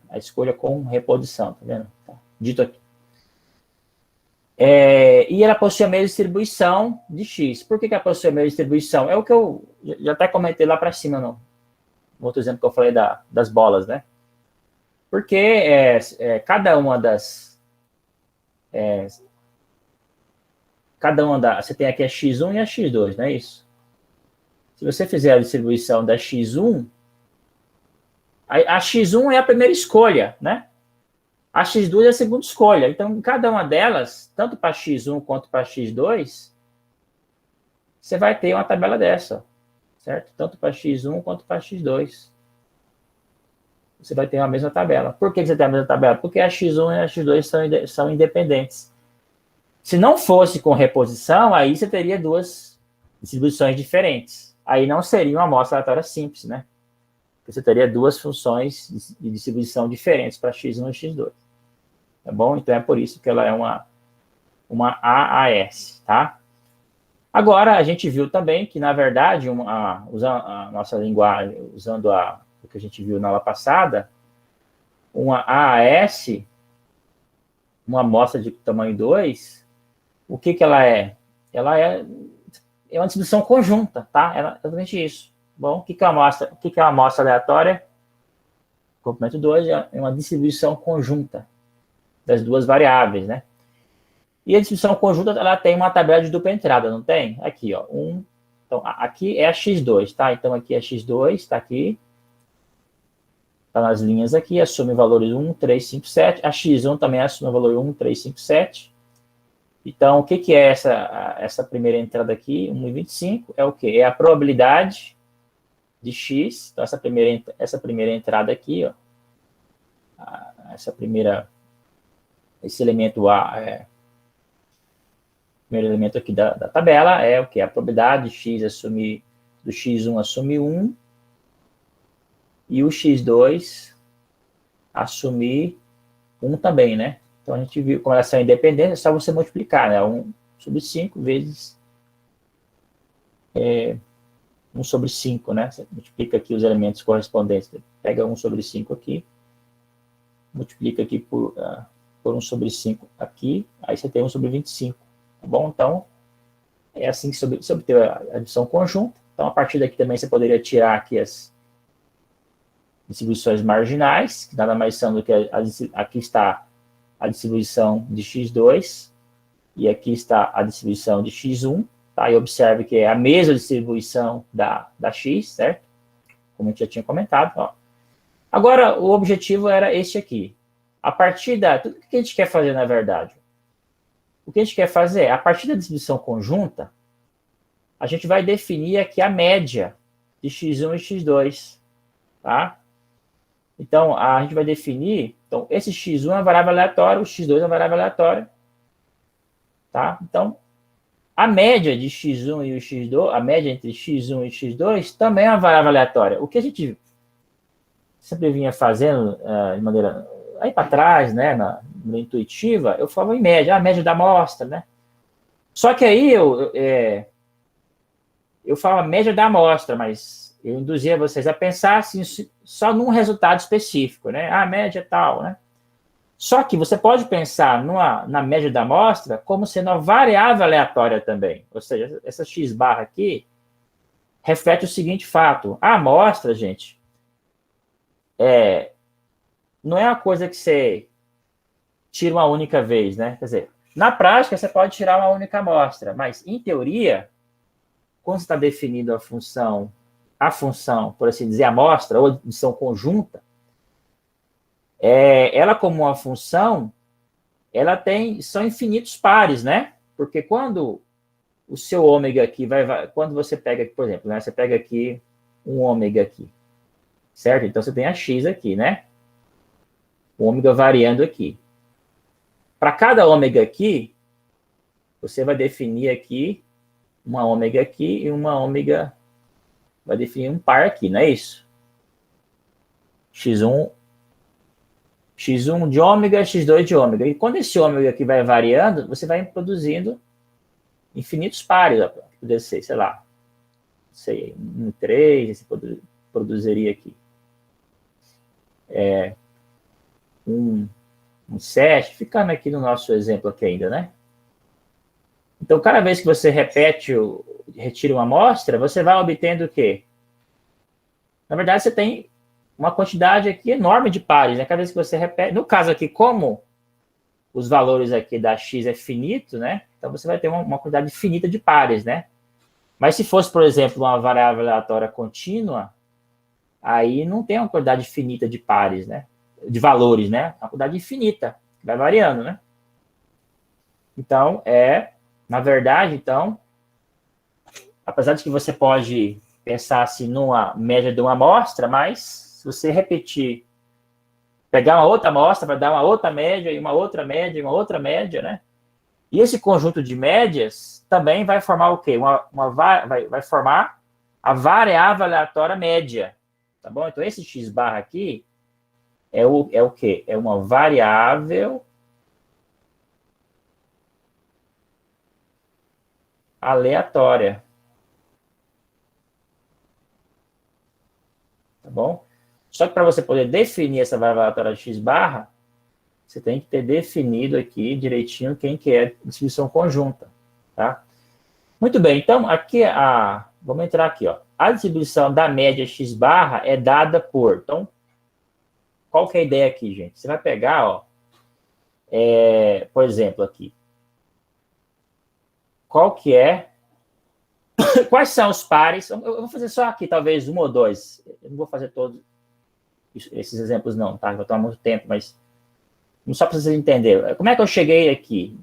A escolha com reposição, tá vendo? Tá dito aqui. E ela possui a mesma distribuição de x. Por que ela possui a mesma distribuição? É o que eu já até comentei lá para cima, no outro exemplo que eu falei das bolas, né? Porque cada uma das... Você tem aqui a x1 e a x2, não é isso? Se você fizer a distribuição da x1, a x1 é a primeira escolha, né? A x2 é a segunda escolha. Então, em cada uma delas, tanto para x1 quanto para x2, você vai ter uma tabela dessa, certo? Tanto para x1 quanto para x2. Você vai ter a mesma tabela. Por que você tem a mesma tabela? Porque a x1 e a x2 são independentes. Se não fosse com reposição, aí você teria duas distribuições diferentes. Aí não seria uma amostra aleatória simples, né? Você teria duas funções de distribuição diferentes para x1 e x2. Tá bom? Então, é por isso que ela é uma AAS, tá? Agora, a gente viu também que, na verdade, usando a nossa linguagem, usando o que a gente viu na aula passada, uma AAS, uma amostra de tamanho 2, o que ela é? Ela é uma distribuição conjunta, tá? É exatamente isso. Bom, o que é uma amostra aleatória? Complemento 2 é uma distribuição conjunta das duas variáveis, né? E a distribuição conjunta, ela tem uma tabela de dupla entrada, não tem? Aqui, ó. Então, aqui é a x2, tá? Então, aqui é x2, tá aqui. Tá nas linhas aqui, assume valores 1, 3, 5, 7. A x1 também assume o valor 1, 3, 5, 7. Então, o que é essa primeira entrada aqui? 1,25 é o quê? É a probabilidade de x. Então, essa primeira entrada aqui, ó. Esse elemento A, primeiro elemento aqui da tabela é o que? A probabilidade de x do x1 assume 1 e o x2 assumir 1 também, né? Então, a gente viu como elas são independentes, é só você multiplicar, né? 1 sobre 5 vezes 1 sobre 5, né? Você multiplica aqui os elementos correspondentes. Pega 1 sobre 5 aqui, multiplica aqui por 1 sobre 5 aqui, aí você tem 1 sobre 25, tá bom? Então, é assim que você obteve a distribuição conjunta. Então, a partir daqui também você poderia tirar aqui as distribuições marginais, que nada mais são do que aqui está a distribuição de x2 e aqui está a distribuição de x1, tá? E observe que é a mesma distribuição da x, certo? Como a gente já tinha comentado, ó. Agora, o objetivo era este aqui. A partir tudo que a gente quer fazer, na verdade, o que a gente quer fazer, a partir da distribuição conjunta, a gente vai definir aqui a média de x1 e x2, tá? Então, a gente vai definir, então, esse x1 é uma variável aleatória, o x2 é uma variável aleatória, tá? Então, a média de x1 e o x2, a média entre x1 e x2 também é uma variável aleatória. O que a gente sempre vinha fazendo de maneira aí para trás, né, na intuitiva, eu falava em média, a média da amostra, né? Só que aí eu falava média da amostra, mas eu induzia vocês a pensar assim, só num resultado específico, né? A média é tal, né? Só que você pode pensar na média da amostra como sendo uma variável aleatória também. Ou seja, essa x barra aqui reflete o seguinte fato. A amostra, gente, não é uma coisa que você tira uma única vez, né? Quer dizer, na prática você pode tirar uma única amostra, mas em teoria, quando está definindo a função, por assim dizer, amostra ou adição conjunta, ela como uma função, são infinitos pares, né? Porque quando o seu ômega aqui quando você pega, por exemplo, né? Você pega aqui um ômega aqui, certo? Então você tem a x aqui, né? O ômega variando aqui. Para cada ômega aqui, você vai definir aqui uma ômega aqui e uma ômega, vai definir um par aqui, não é isso? x1 de ômega, x2 de ômega. E quando esse ômega aqui vai variando, você vai produzindo infinitos pares. Poderia ser, sei lá, 1, 3, você produziria aqui. 1, 7, ficando aqui no nosso exemplo aqui ainda, né? Então, cada vez que você retira uma amostra, você vai obtendo o quê? Na verdade, você tem uma quantidade aqui enorme de pares, né? Cada vez que você repete. No caso aqui, como os valores aqui da x é finito, né? Então, você vai ter uma quantidade finita de pares, né? Mas se fosse, por exemplo, uma variável aleatória contínua, aí não tem uma quantidade finita de pares, né? De valores, né? Uma quantidade infinita, vai variando, né? Então, na verdade, então, apesar de que você pode pensar assim numa média de uma amostra, mas se você repetir, pegar uma outra amostra, vai dar uma outra média, e uma outra média, e uma outra média, né? E esse conjunto de médias também vai formar o quê? Vai formar a variável aleatória média, tá bom? Então, esse x barra aqui é o quê? É uma variável aleatória. Tá bom? Só que para você poder definir essa variável aleatória de x barra, você tem que ter definido aqui direitinho quem que é a distribuição conjunta, tá? Muito bem, então aqui vamos entrar aqui, ó. A distribuição da média x barra é dada por, então, qual que é a ideia aqui, gente? Você vai pegar, ó, por exemplo, aqui, qual que é, quais são os pares, eu vou fazer só aqui, talvez um ou dois, eu não vou fazer todos esses exemplos não, tá? Vai tomar muito tempo, mas só para vocês entenderem. Como é que eu cheguei aqui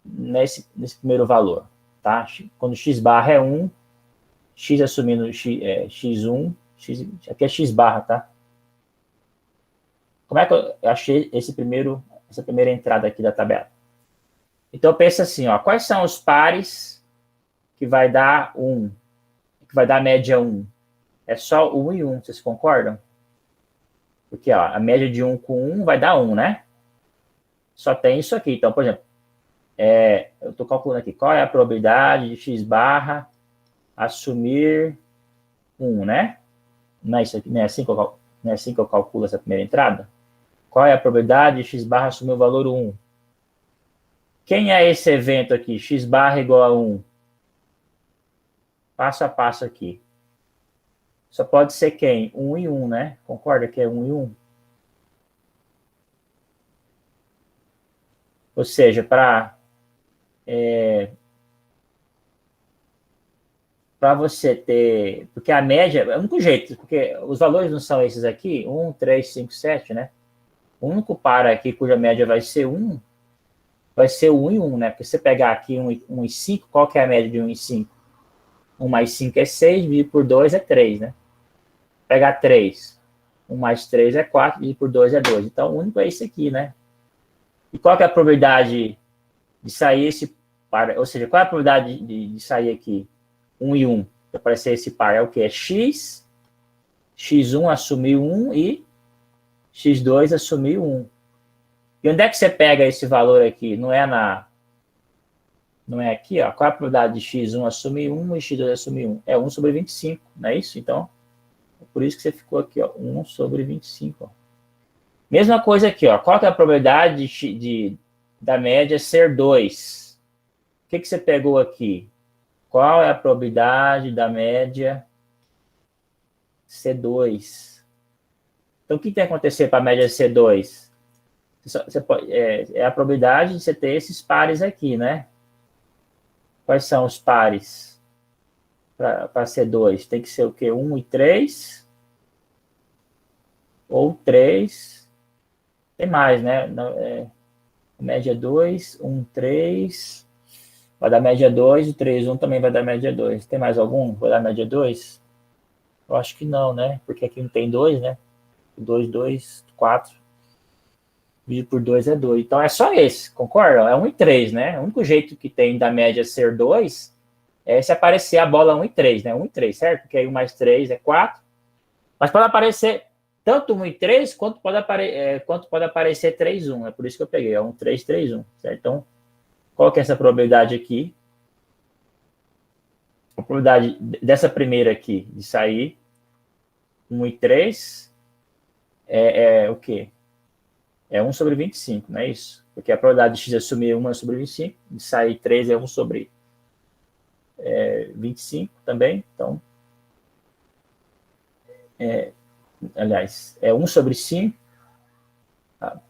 nesse primeiro valor? Tá? Quando x barra é 1, x assumindo x1, aqui é x barra, tá? Como é que eu achei essa primeira entrada aqui da tabela? Então, pensa assim, ó, quais são os pares que vai dar 1, que vai dar a média 1? É só 1 e 1, vocês concordam? Porque ó, a média de 1 com 1 vai dar 1, né? Só tem isso aqui. Então, por exemplo, eu estou calculando aqui, qual é a probabilidade de x barra assumir 1, né? Não é, isso aqui, não é assim que eu calculo essa primeira entrada? Qual é a probabilidade de x barra assumir o valor 1? Quem é esse evento aqui? X barra igual a 1. Passo a passo aqui. Só pode ser quem? 1 e 1, né? Concorda que é 1 e 1? Ou seja, para você ter... Porque a média é o único jeito, porque os valores não são esses aqui, 1, 3, 5, 7, né? O único par aqui cuja média vai ser 1, vai ser 1 e 1, né? Porque se você pegar aqui 1 e 5, qual que é a média de 1 e 5? 1 mais 5 é 6, dividido por 2 é 3, né? Pegar 3. 1 mais 3 é 4, dividido por 2 é 2. Então, o único é esse aqui, né? E qual que é a probabilidade de sair esse par? Ou seja, qual é a probabilidade de sair aqui 1 e 1? De aparecer esse par? É o quê? É x, x1 assumir 1 e x2 assumir 1. E onde é que você pega esse valor aqui? Não é aqui, ó. Qual é a probabilidade de x1 assumir 1 e x2 assumir 1? É 1 sobre 25, não é isso? Então, é por isso que você ficou aqui, ó, 1 sobre 25, ó. Mesma coisa aqui, ó. Qual que é a probabilidade da média ser 2? O que você pegou aqui? Qual é a probabilidade da média ser 2? Então, o que tem que acontecer para a média ser 2? É a probabilidade de você ter esses pares aqui, né? Quais são os pares para ser 2? Tem que ser o quê? 1 e 3? Ou 3? Tem mais, né? Média 2, 1, 3. Vai dar média 2, o 3, 1 também vai dar média 2. Tem mais algum? Vai dar média 2? Eu acho que não, né? Porque aqui não tem 2, né? 2, 2, 4. Dividido por 2 é 2. Então é só esse, concorda? É 1 e 3, né? O único jeito que tem da média ser 2 é se aparecer a bola 1 e 3, né? 1 e 3, certo? Porque aí 1 mais 3 é 4. Mas pode aparecer tanto 1 e 3, quanto pode aparecer 3, 1. É por isso que eu peguei, 1, 3, 3, 1. Certo? Então, qual que é essa probabilidade aqui? A probabilidade dessa primeira aqui, de sair 1 e 3, é o quê? É 1 sobre 25, não é isso? Porque a probabilidade de x assumir 1 é sobre 25, de sair 3 é 1 sobre 25 também. Então, aliás, é 1 sobre 5. Tá?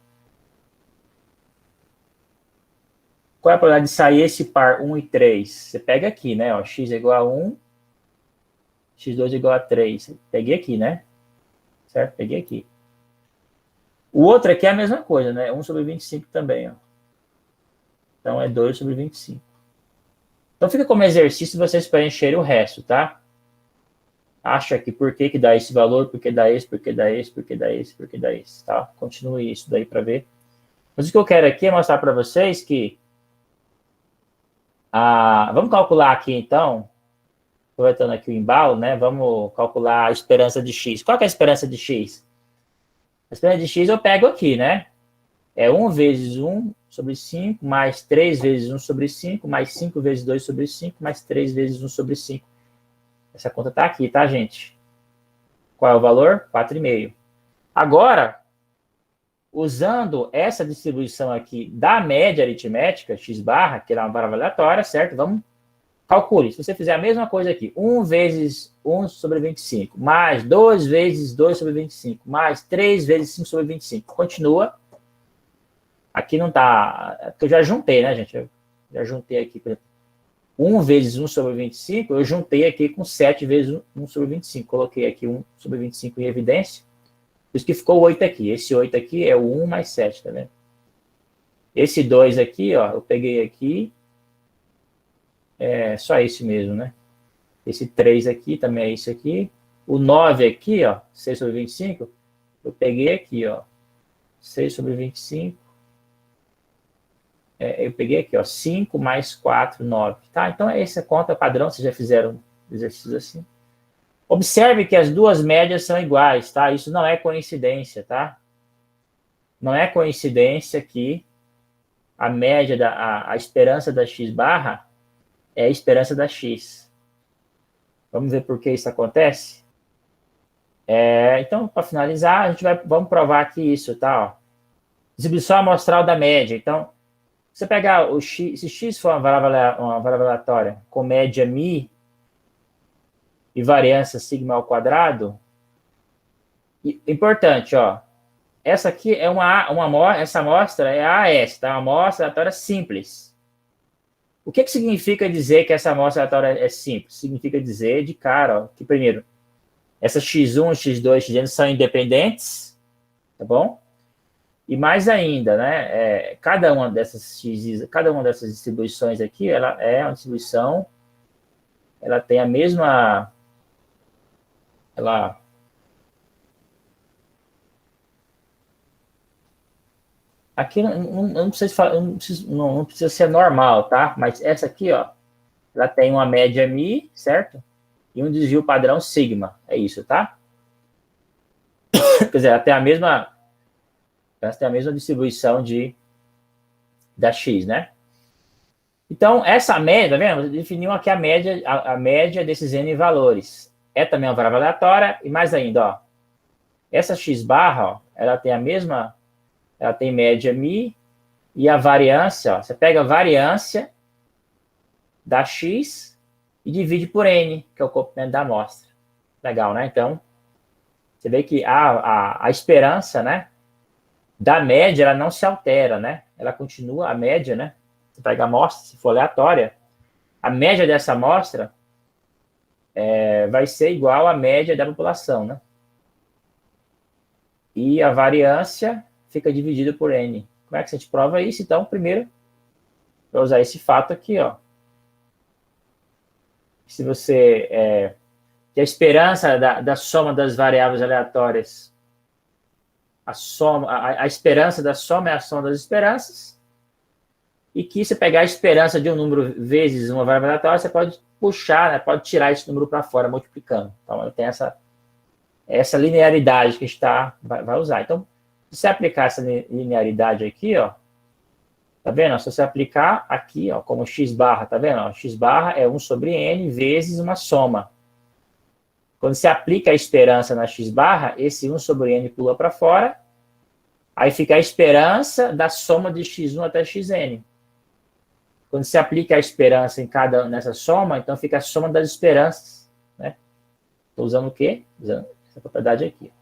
Qual é a probabilidade de sair esse par 1 e 3? Você pega aqui, né? Ó, x é igual a 1, x2 é igual a 3. Peguei aqui, né? Certo? Peguei aqui. O outro aqui é a mesma coisa, né? 1 sobre 25 também, ó. Então, é 2 sobre 25. Então, fica como exercício vocês preencherem o resto, tá? Acha que por que dá esse valor, por que dá esse, por que dá esse, por que dá esse, por que dá esse, tá? Continue isso daí para ver. Mas o que eu quero aqui é mostrar para vocês que... vamos calcular aqui, então, aproveitando aqui o embalo, né? Vamos calcular a esperança de x. Qual que é a esperança de x? A esperança de x eu pego aqui, né? É 1 vezes 1 sobre 5, mais 3 vezes 1 sobre 5, mais 5 vezes 2 sobre 5, mais 3 vezes 1 sobre 5. Essa conta está aqui, tá, gente? Qual é o valor? 4,5. Agora, usando essa distribuição aqui da média aritmética, x barra, que é uma variável aleatória, certo? Vamos calcule. Se você fizer a mesma coisa aqui, 1 vezes 1 sobre 25, mais 2 vezes 2 sobre 25, mais 3 vezes 5 sobre 25. Continua. Aqui não está... Porque eu já juntei, né, gente? Eu já juntei aqui, por exemplo. 1 vezes 1 sobre 25, eu juntei aqui com 7 vezes 1 sobre 25. Coloquei aqui 1 sobre 25 em evidência. Por isso que ficou 8 aqui. Esse 8 aqui é o 1 mais 7, tá vendo? Esse 2 aqui, ó, eu peguei aqui. É só esse mesmo, né? Esse 3 aqui também é isso aqui. O 9 aqui, ó, 6 sobre 25, eu peguei aqui, ó. 6 sobre 25. Eu peguei aqui, ó, 5 mais 4, 9. Tá? Então, essa conta padrão, vocês já fizeram exercícios assim. Observe que as duas médias são iguais, tá? Isso não é coincidência, tá? Não é coincidência que a média, a esperança da x barra é a esperança da x. Vamos ver por que isso acontece? Então, para finalizar, vamos provar aqui isso, tá? Ó. Distribuição amostral da média. Então, se você pegar o x, se x for uma variável aleatória com média μ e variância sigma ao quadrado, importante, ó, essa aqui é essa amostra é a AS, tá? Uma amostra aleatória simples. O que significa dizer que essa amostra aleatória é simples? Significa dizer de cara, ó, que primeiro, essas x1, x2, xn são independentes, tá bom? E mais ainda, né? Cada uma dessas distribuições aqui, ela é uma distribuição, ela tem a mesma, aqui não precisa falar, não precisa ser normal, tá? Mas essa aqui, ó, ela tem uma média μ, certo? E um desvio padrão sigma, é isso, tá? Quer dizer, ela tem a mesma distribuição da x, né? Então, essa média, tá vendo? Definiu aqui a média desses n valores. É também uma variável aleatória, e mais ainda, ó, essa x barra, ó, ela tem média μ, e a variância, ó, você pega a variância da x e divide por n, que é o comprimento da amostra. Legal, né? Então, você vê que a esperança, né, da média, ela não se altera, né? Ela continua, a média, né? Você pega a amostra, se for aleatória, a média dessa amostra vai ser igual à média da população, né? E a variância fica dividida por n. Como é que a gente prova isso? Então, primeiro, vou usar esse fato aqui, ó. Se você... que a esperança da soma das variáveis aleatórias, a esperança da soma é a soma das esperanças, e que se pegar a esperança de um número vezes uma variável aleatória, você pode puxar, né, pode tirar esse número para fora, multiplicando. Então, ela tem essa linearidade que a gente vai usar. Então, se você aplicar essa linearidade aqui, ó, tá vendo? Se você aplicar aqui, ó, como x barra, tá vendo? Ó, x barra é 1 sobre n vezes uma soma. Quando você aplica a esperança na x barra, esse 1 sobre n pula para fora, aí fica a esperança da soma de x1 até xn. Quando você aplica a esperança nessa soma, então fica a soma das esperanças, né? Estou usando o quê? Usando essa propriedade aqui.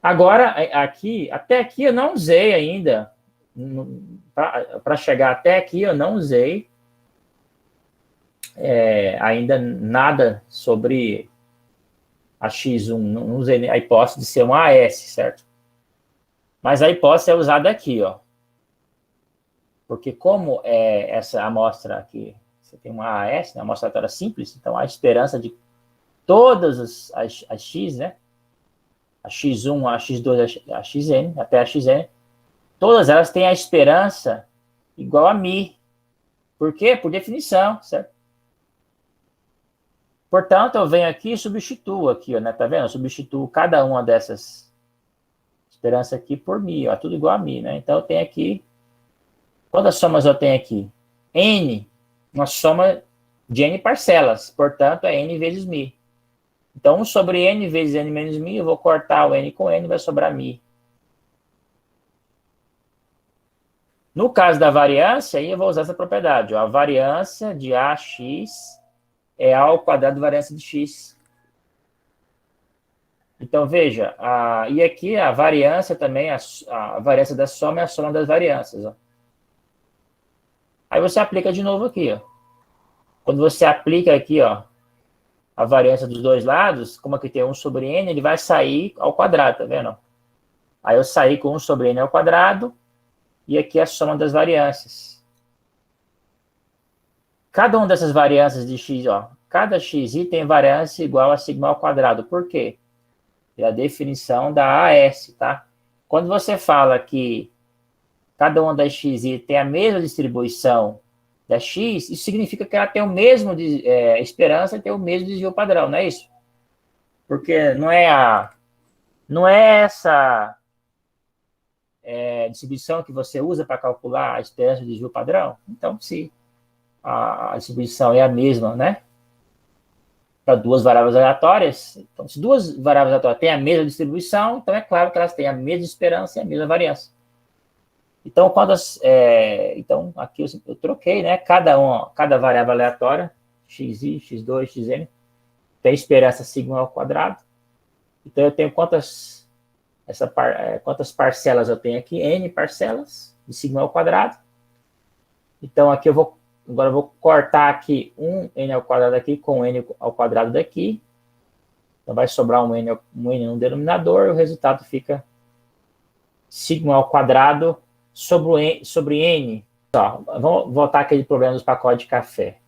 Agora, até aqui eu não usei ainda, para chegar até aqui eu não usei ainda nada sobre a x1, não usei a hipótese de ser uma AS, certo? Mas a hipótese é usada aqui, ó. Porque como essa amostra aqui, você tem uma AS, né, uma amostra aleatória simples, então a esperança de todas as x, né? A x1, a x2, a xn, até a xn, todas elas têm a esperança igual a μ. Por quê? Por definição, certo? Portanto, eu venho aqui e substituo aqui, ó, né? Tá vendo? Eu substituo cada uma dessas esperança aqui por μ, ó, tudo igual a μ, né? Então, eu tenho aqui... Quantas somas eu tenho aqui? N, uma soma de n parcelas, portanto, é n vezes μ. Então, 1 sobre n vezes n menos μ, eu vou cortar o n com n, vai sobrar μ. No caso da variância, aí eu vou usar essa propriedade. Ó, a variância de AX é A ao quadrado da variância de X. Então, veja, e aqui a variância também, a variância da soma é a soma das variâncias. Ó. Aí você aplica de novo aqui. Ó. Quando você aplica aqui, ó, a variância dos dois lados, como aqui tem 1 sobre n, ele vai sair ao quadrado, tá vendo? Aí eu saí com 1 sobre n ao quadrado, e aqui a soma das variâncias. Cada uma dessas variâncias de x, ó, cada xi tem variância igual a sigma ao quadrado. Por quê? É a definição da AS, tá? Quando você fala que cada uma das xi tem a mesma distribuição da x, isso significa que ela tem o mesmo esperança e tem o mesmo desvio padrão, não é isso? Porque não é essa distribuição que você usa para calcular a esperança de desvio padrão. Então, se a distribuição é a mesma, né? para duas variáveis aleatórias. Então, se duas variáveis aleatórias têm a mesma distribuição, então é claro que elas têm a mesma esperança e a mesma variância. Então, então aqui eu troquei, né? Cada variável aleatória, xi, x2, xn, tem esperança sigma ao quadrado. Então, eu tenho quantas parcelas eu tenho aqui? N parcelas de sigma ao quadrado. Então, aqui agora eu vou cortar aqui um n ao quadrado aqui com n ao quadrado daqui. Então, vai sobrar um n no denominador e o resultado fica sigma ao quadrado sobre n. Vamos voltar àquele problema dos pacotes de café.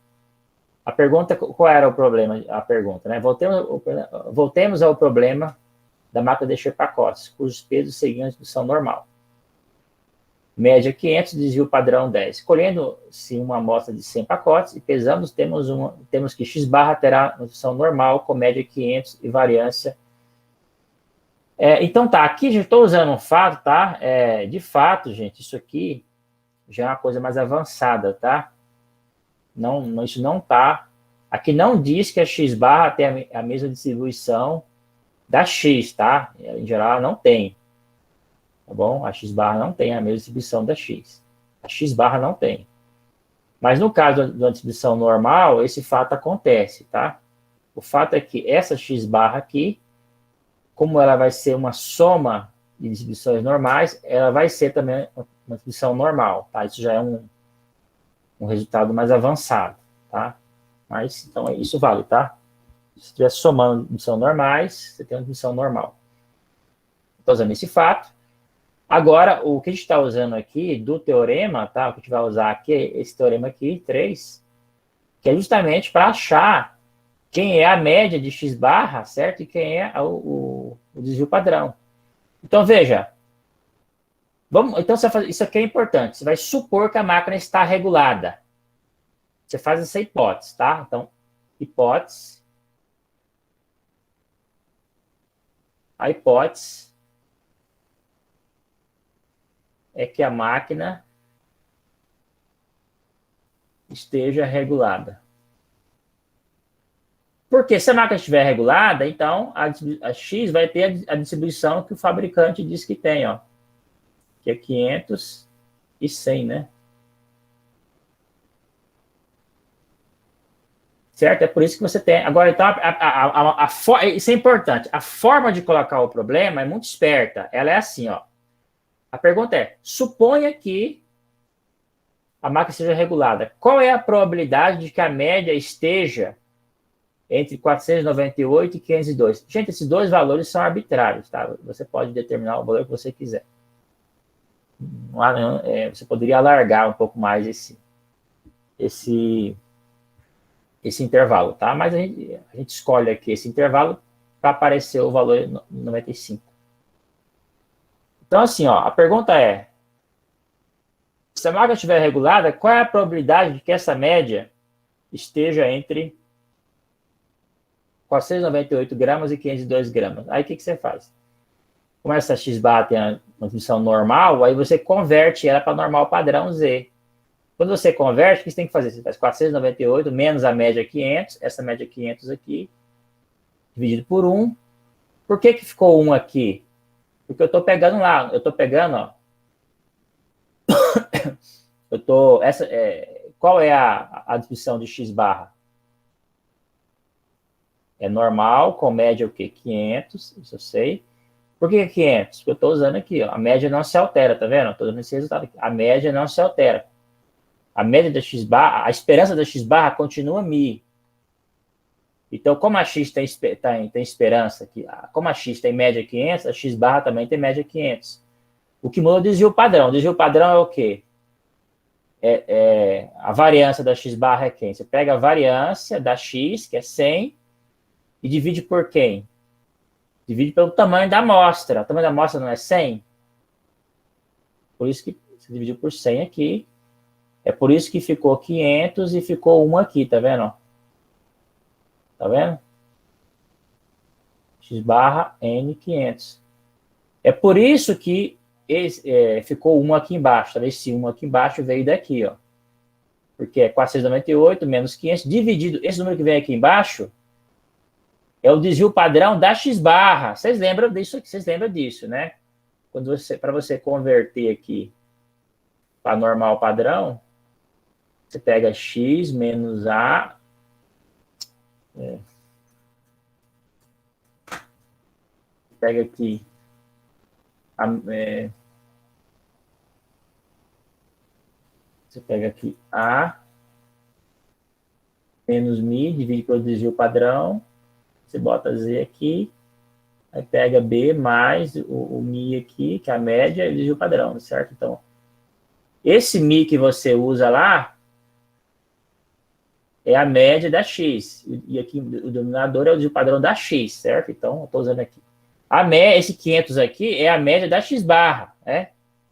A pergunta, qual era o problema? A pergunta, né? Voltemos ao problema da máquina de encher pacotes, cujos pesos seguiam a distribuição normal. Média 500, desvio padrão 10. Escolhendo-se uma amostra de 100 pacotes e pesamos, temos que x barra terá uma distribuição normal com média 500 e variância. Então, aqui já estou usando um fato, tá? De fato, gente, isso aqui já é uma coisa mais avançada, tá? Isso não tá. Aqui não diz que a x barra tem a mesma distribuição da x, tá? Em geral, não tem. Tá bom? A x barra não tem a mesma distribuição da x. A x barra não tem. Mas no caso da distribuição normal, esse fato acontece, tá? O fato é que essa x barra aqui, como ela vai ser uma soma de distribuições normais, ela vai ser também uma distribuição normal, tá? Isso já é um resultado mais avançado, tá? Mas, então, isso vale, tá? Se você estiver somando distribuições normais, você tem uma distribuição normal. Estou usando esse fato. Agora, o que a gente está usando aqui do teorema, tá? O que a gente vai usar aqui é esse teorema aqui, 3, que é justamente para achar quem é a média de x barra, certo? E quem é o desvio padrão. Então, veja. Então, isso aqui é importante. Você vai supor que a máquina está regulada. Você faz essa hipótese, tá? Então, hipótese. A hipótese é que a máquina esteja regulada. Porque se a máquina estiver regulada, então a X vai ter a distribuição que o fabricante diz que tem, ó. Que é 500 e 100, né? Certo? É por isso que você tem... Agora, então, isso é importante. A forma de colocar o problema é muito esperta. Ela é assim, ó. A pergunta é, suponha que a máquina seja regulada. Qual é a probabilidade de que a média esteja entre 498 e 502? Gente, esses dois valores são arbitrários, tá? Você pode determinar o valor que você quiser. Você poderia alargar um pouco mais esse intervalo, tá? Mas a gente escolhe aqui esse intervalo para aparecer o valor 95. Então, assim, ó, a pergunta é, se a máquina estiver regulada, qual é a probabilidade de que essa média esteja entre 498 gramas e 502 gramas? Aí, o que você faz? Como essa x barra tem uma distribuição normal, aí você converte ela para normal padrão Z. Quando você converte, o que você tem que fazer? Você faz 498 menos a média 500, essa média 500 aqui, dividido por 1. Por que ficou 1 aqui? Porque eu estou pegando lá, ó. Qual é a distribuição de x barra? É normal, com média o quê? 500, isso eu sei. Por que 500? Porque eu estou usando aqui, ó. A média não se altera, tá vendo? Estou dando esse resultado aqui. A média não se altera. A média da x barra, a esperança da x barra continua μ. Então, como a x tem esperança, como a x tem média 500, a x barra também tem média 500. O que muda é o desvio padrão. O desvio padrão é o quê? A variância da x barra é quem? Você pega a variância da x, que é 100, e divide por quem? Divide pelo tamanho da amostra. O tamanho da amostra não é 100? Por isso que você dividiu por 100 aqui. É por isso que ficou 500 e ficou 1 aqui, tá vendo? Tá vendo? X barra N 500. É por isso que ficou 1 aqui embaixo. Tá? Esse 1 aqui embaixo veio daqui, ó. Porque é 498 menos 500 dividido... Esse número que vem aqui embaixo é o desvio padrão da x-barra. Vocês lembram disso aqui? Vocês lembram disso, né? Para você converter aqui para normal padrão, você pega x menos a... pega aqui você pega aqui a menos mi, divide pelo desvio padrão, você bota z aqui, aí pega b mais o mi aqui, que é a média, e o desvio padrão, certo? Então, esse mi que você usa lá é a média da x, e aqui o denominador é o desvio padrão da x, certo? Então, eu estou usando aqui. Esse 500 aqui é a média da x-barra, né?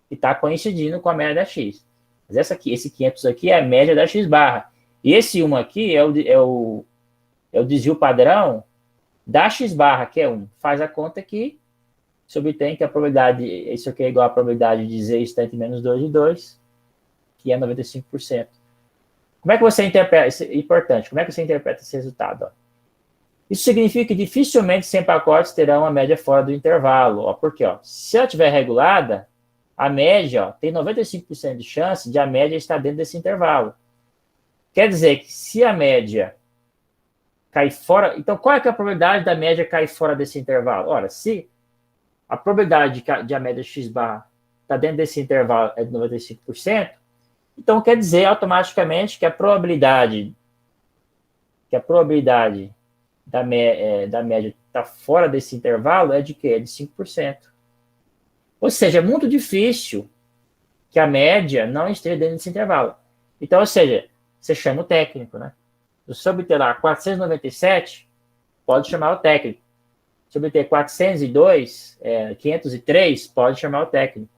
Que está coincidindo com a média da x. Mas esse 500 aqui é a média da x-barra. E esse 1 aqui é o desvio padrão da x-barra, que é 1. Faz a conta aqui, você obtém que a probabilidade, isso aqui é igual à probabilidade de z está entre menos 2 e 2, que é 95%. Como é que você interpreta, isso é importante, como é que você interpreta esse resultado? Ó? Isso significa que dificilmente 100 pacotes terão uma média fora do intervalo. Ó, porque ó, se ela estiver regulada, a média ó, tem 95% de chance de a média estar dentro desse intervalo. Quer dizer que se a média cair fora... Então, qual é, a probabilidade da média cair fora desse intervalo? Ora, se a probabilidade de a média x-barra está dentro desse intervalo é de 95%, então quer dizer automaticamente que a probabilidade da média estar fora desse intervalo é de quê? É de 5%. Ou seja, é muito difícil que a média não esteja dentro desse intervalo. Então, ou seja, você chama o técnico, né? Se você obter lá 497, pode chamar o técnico. Se obter 402, 503, pode chamar o técnico.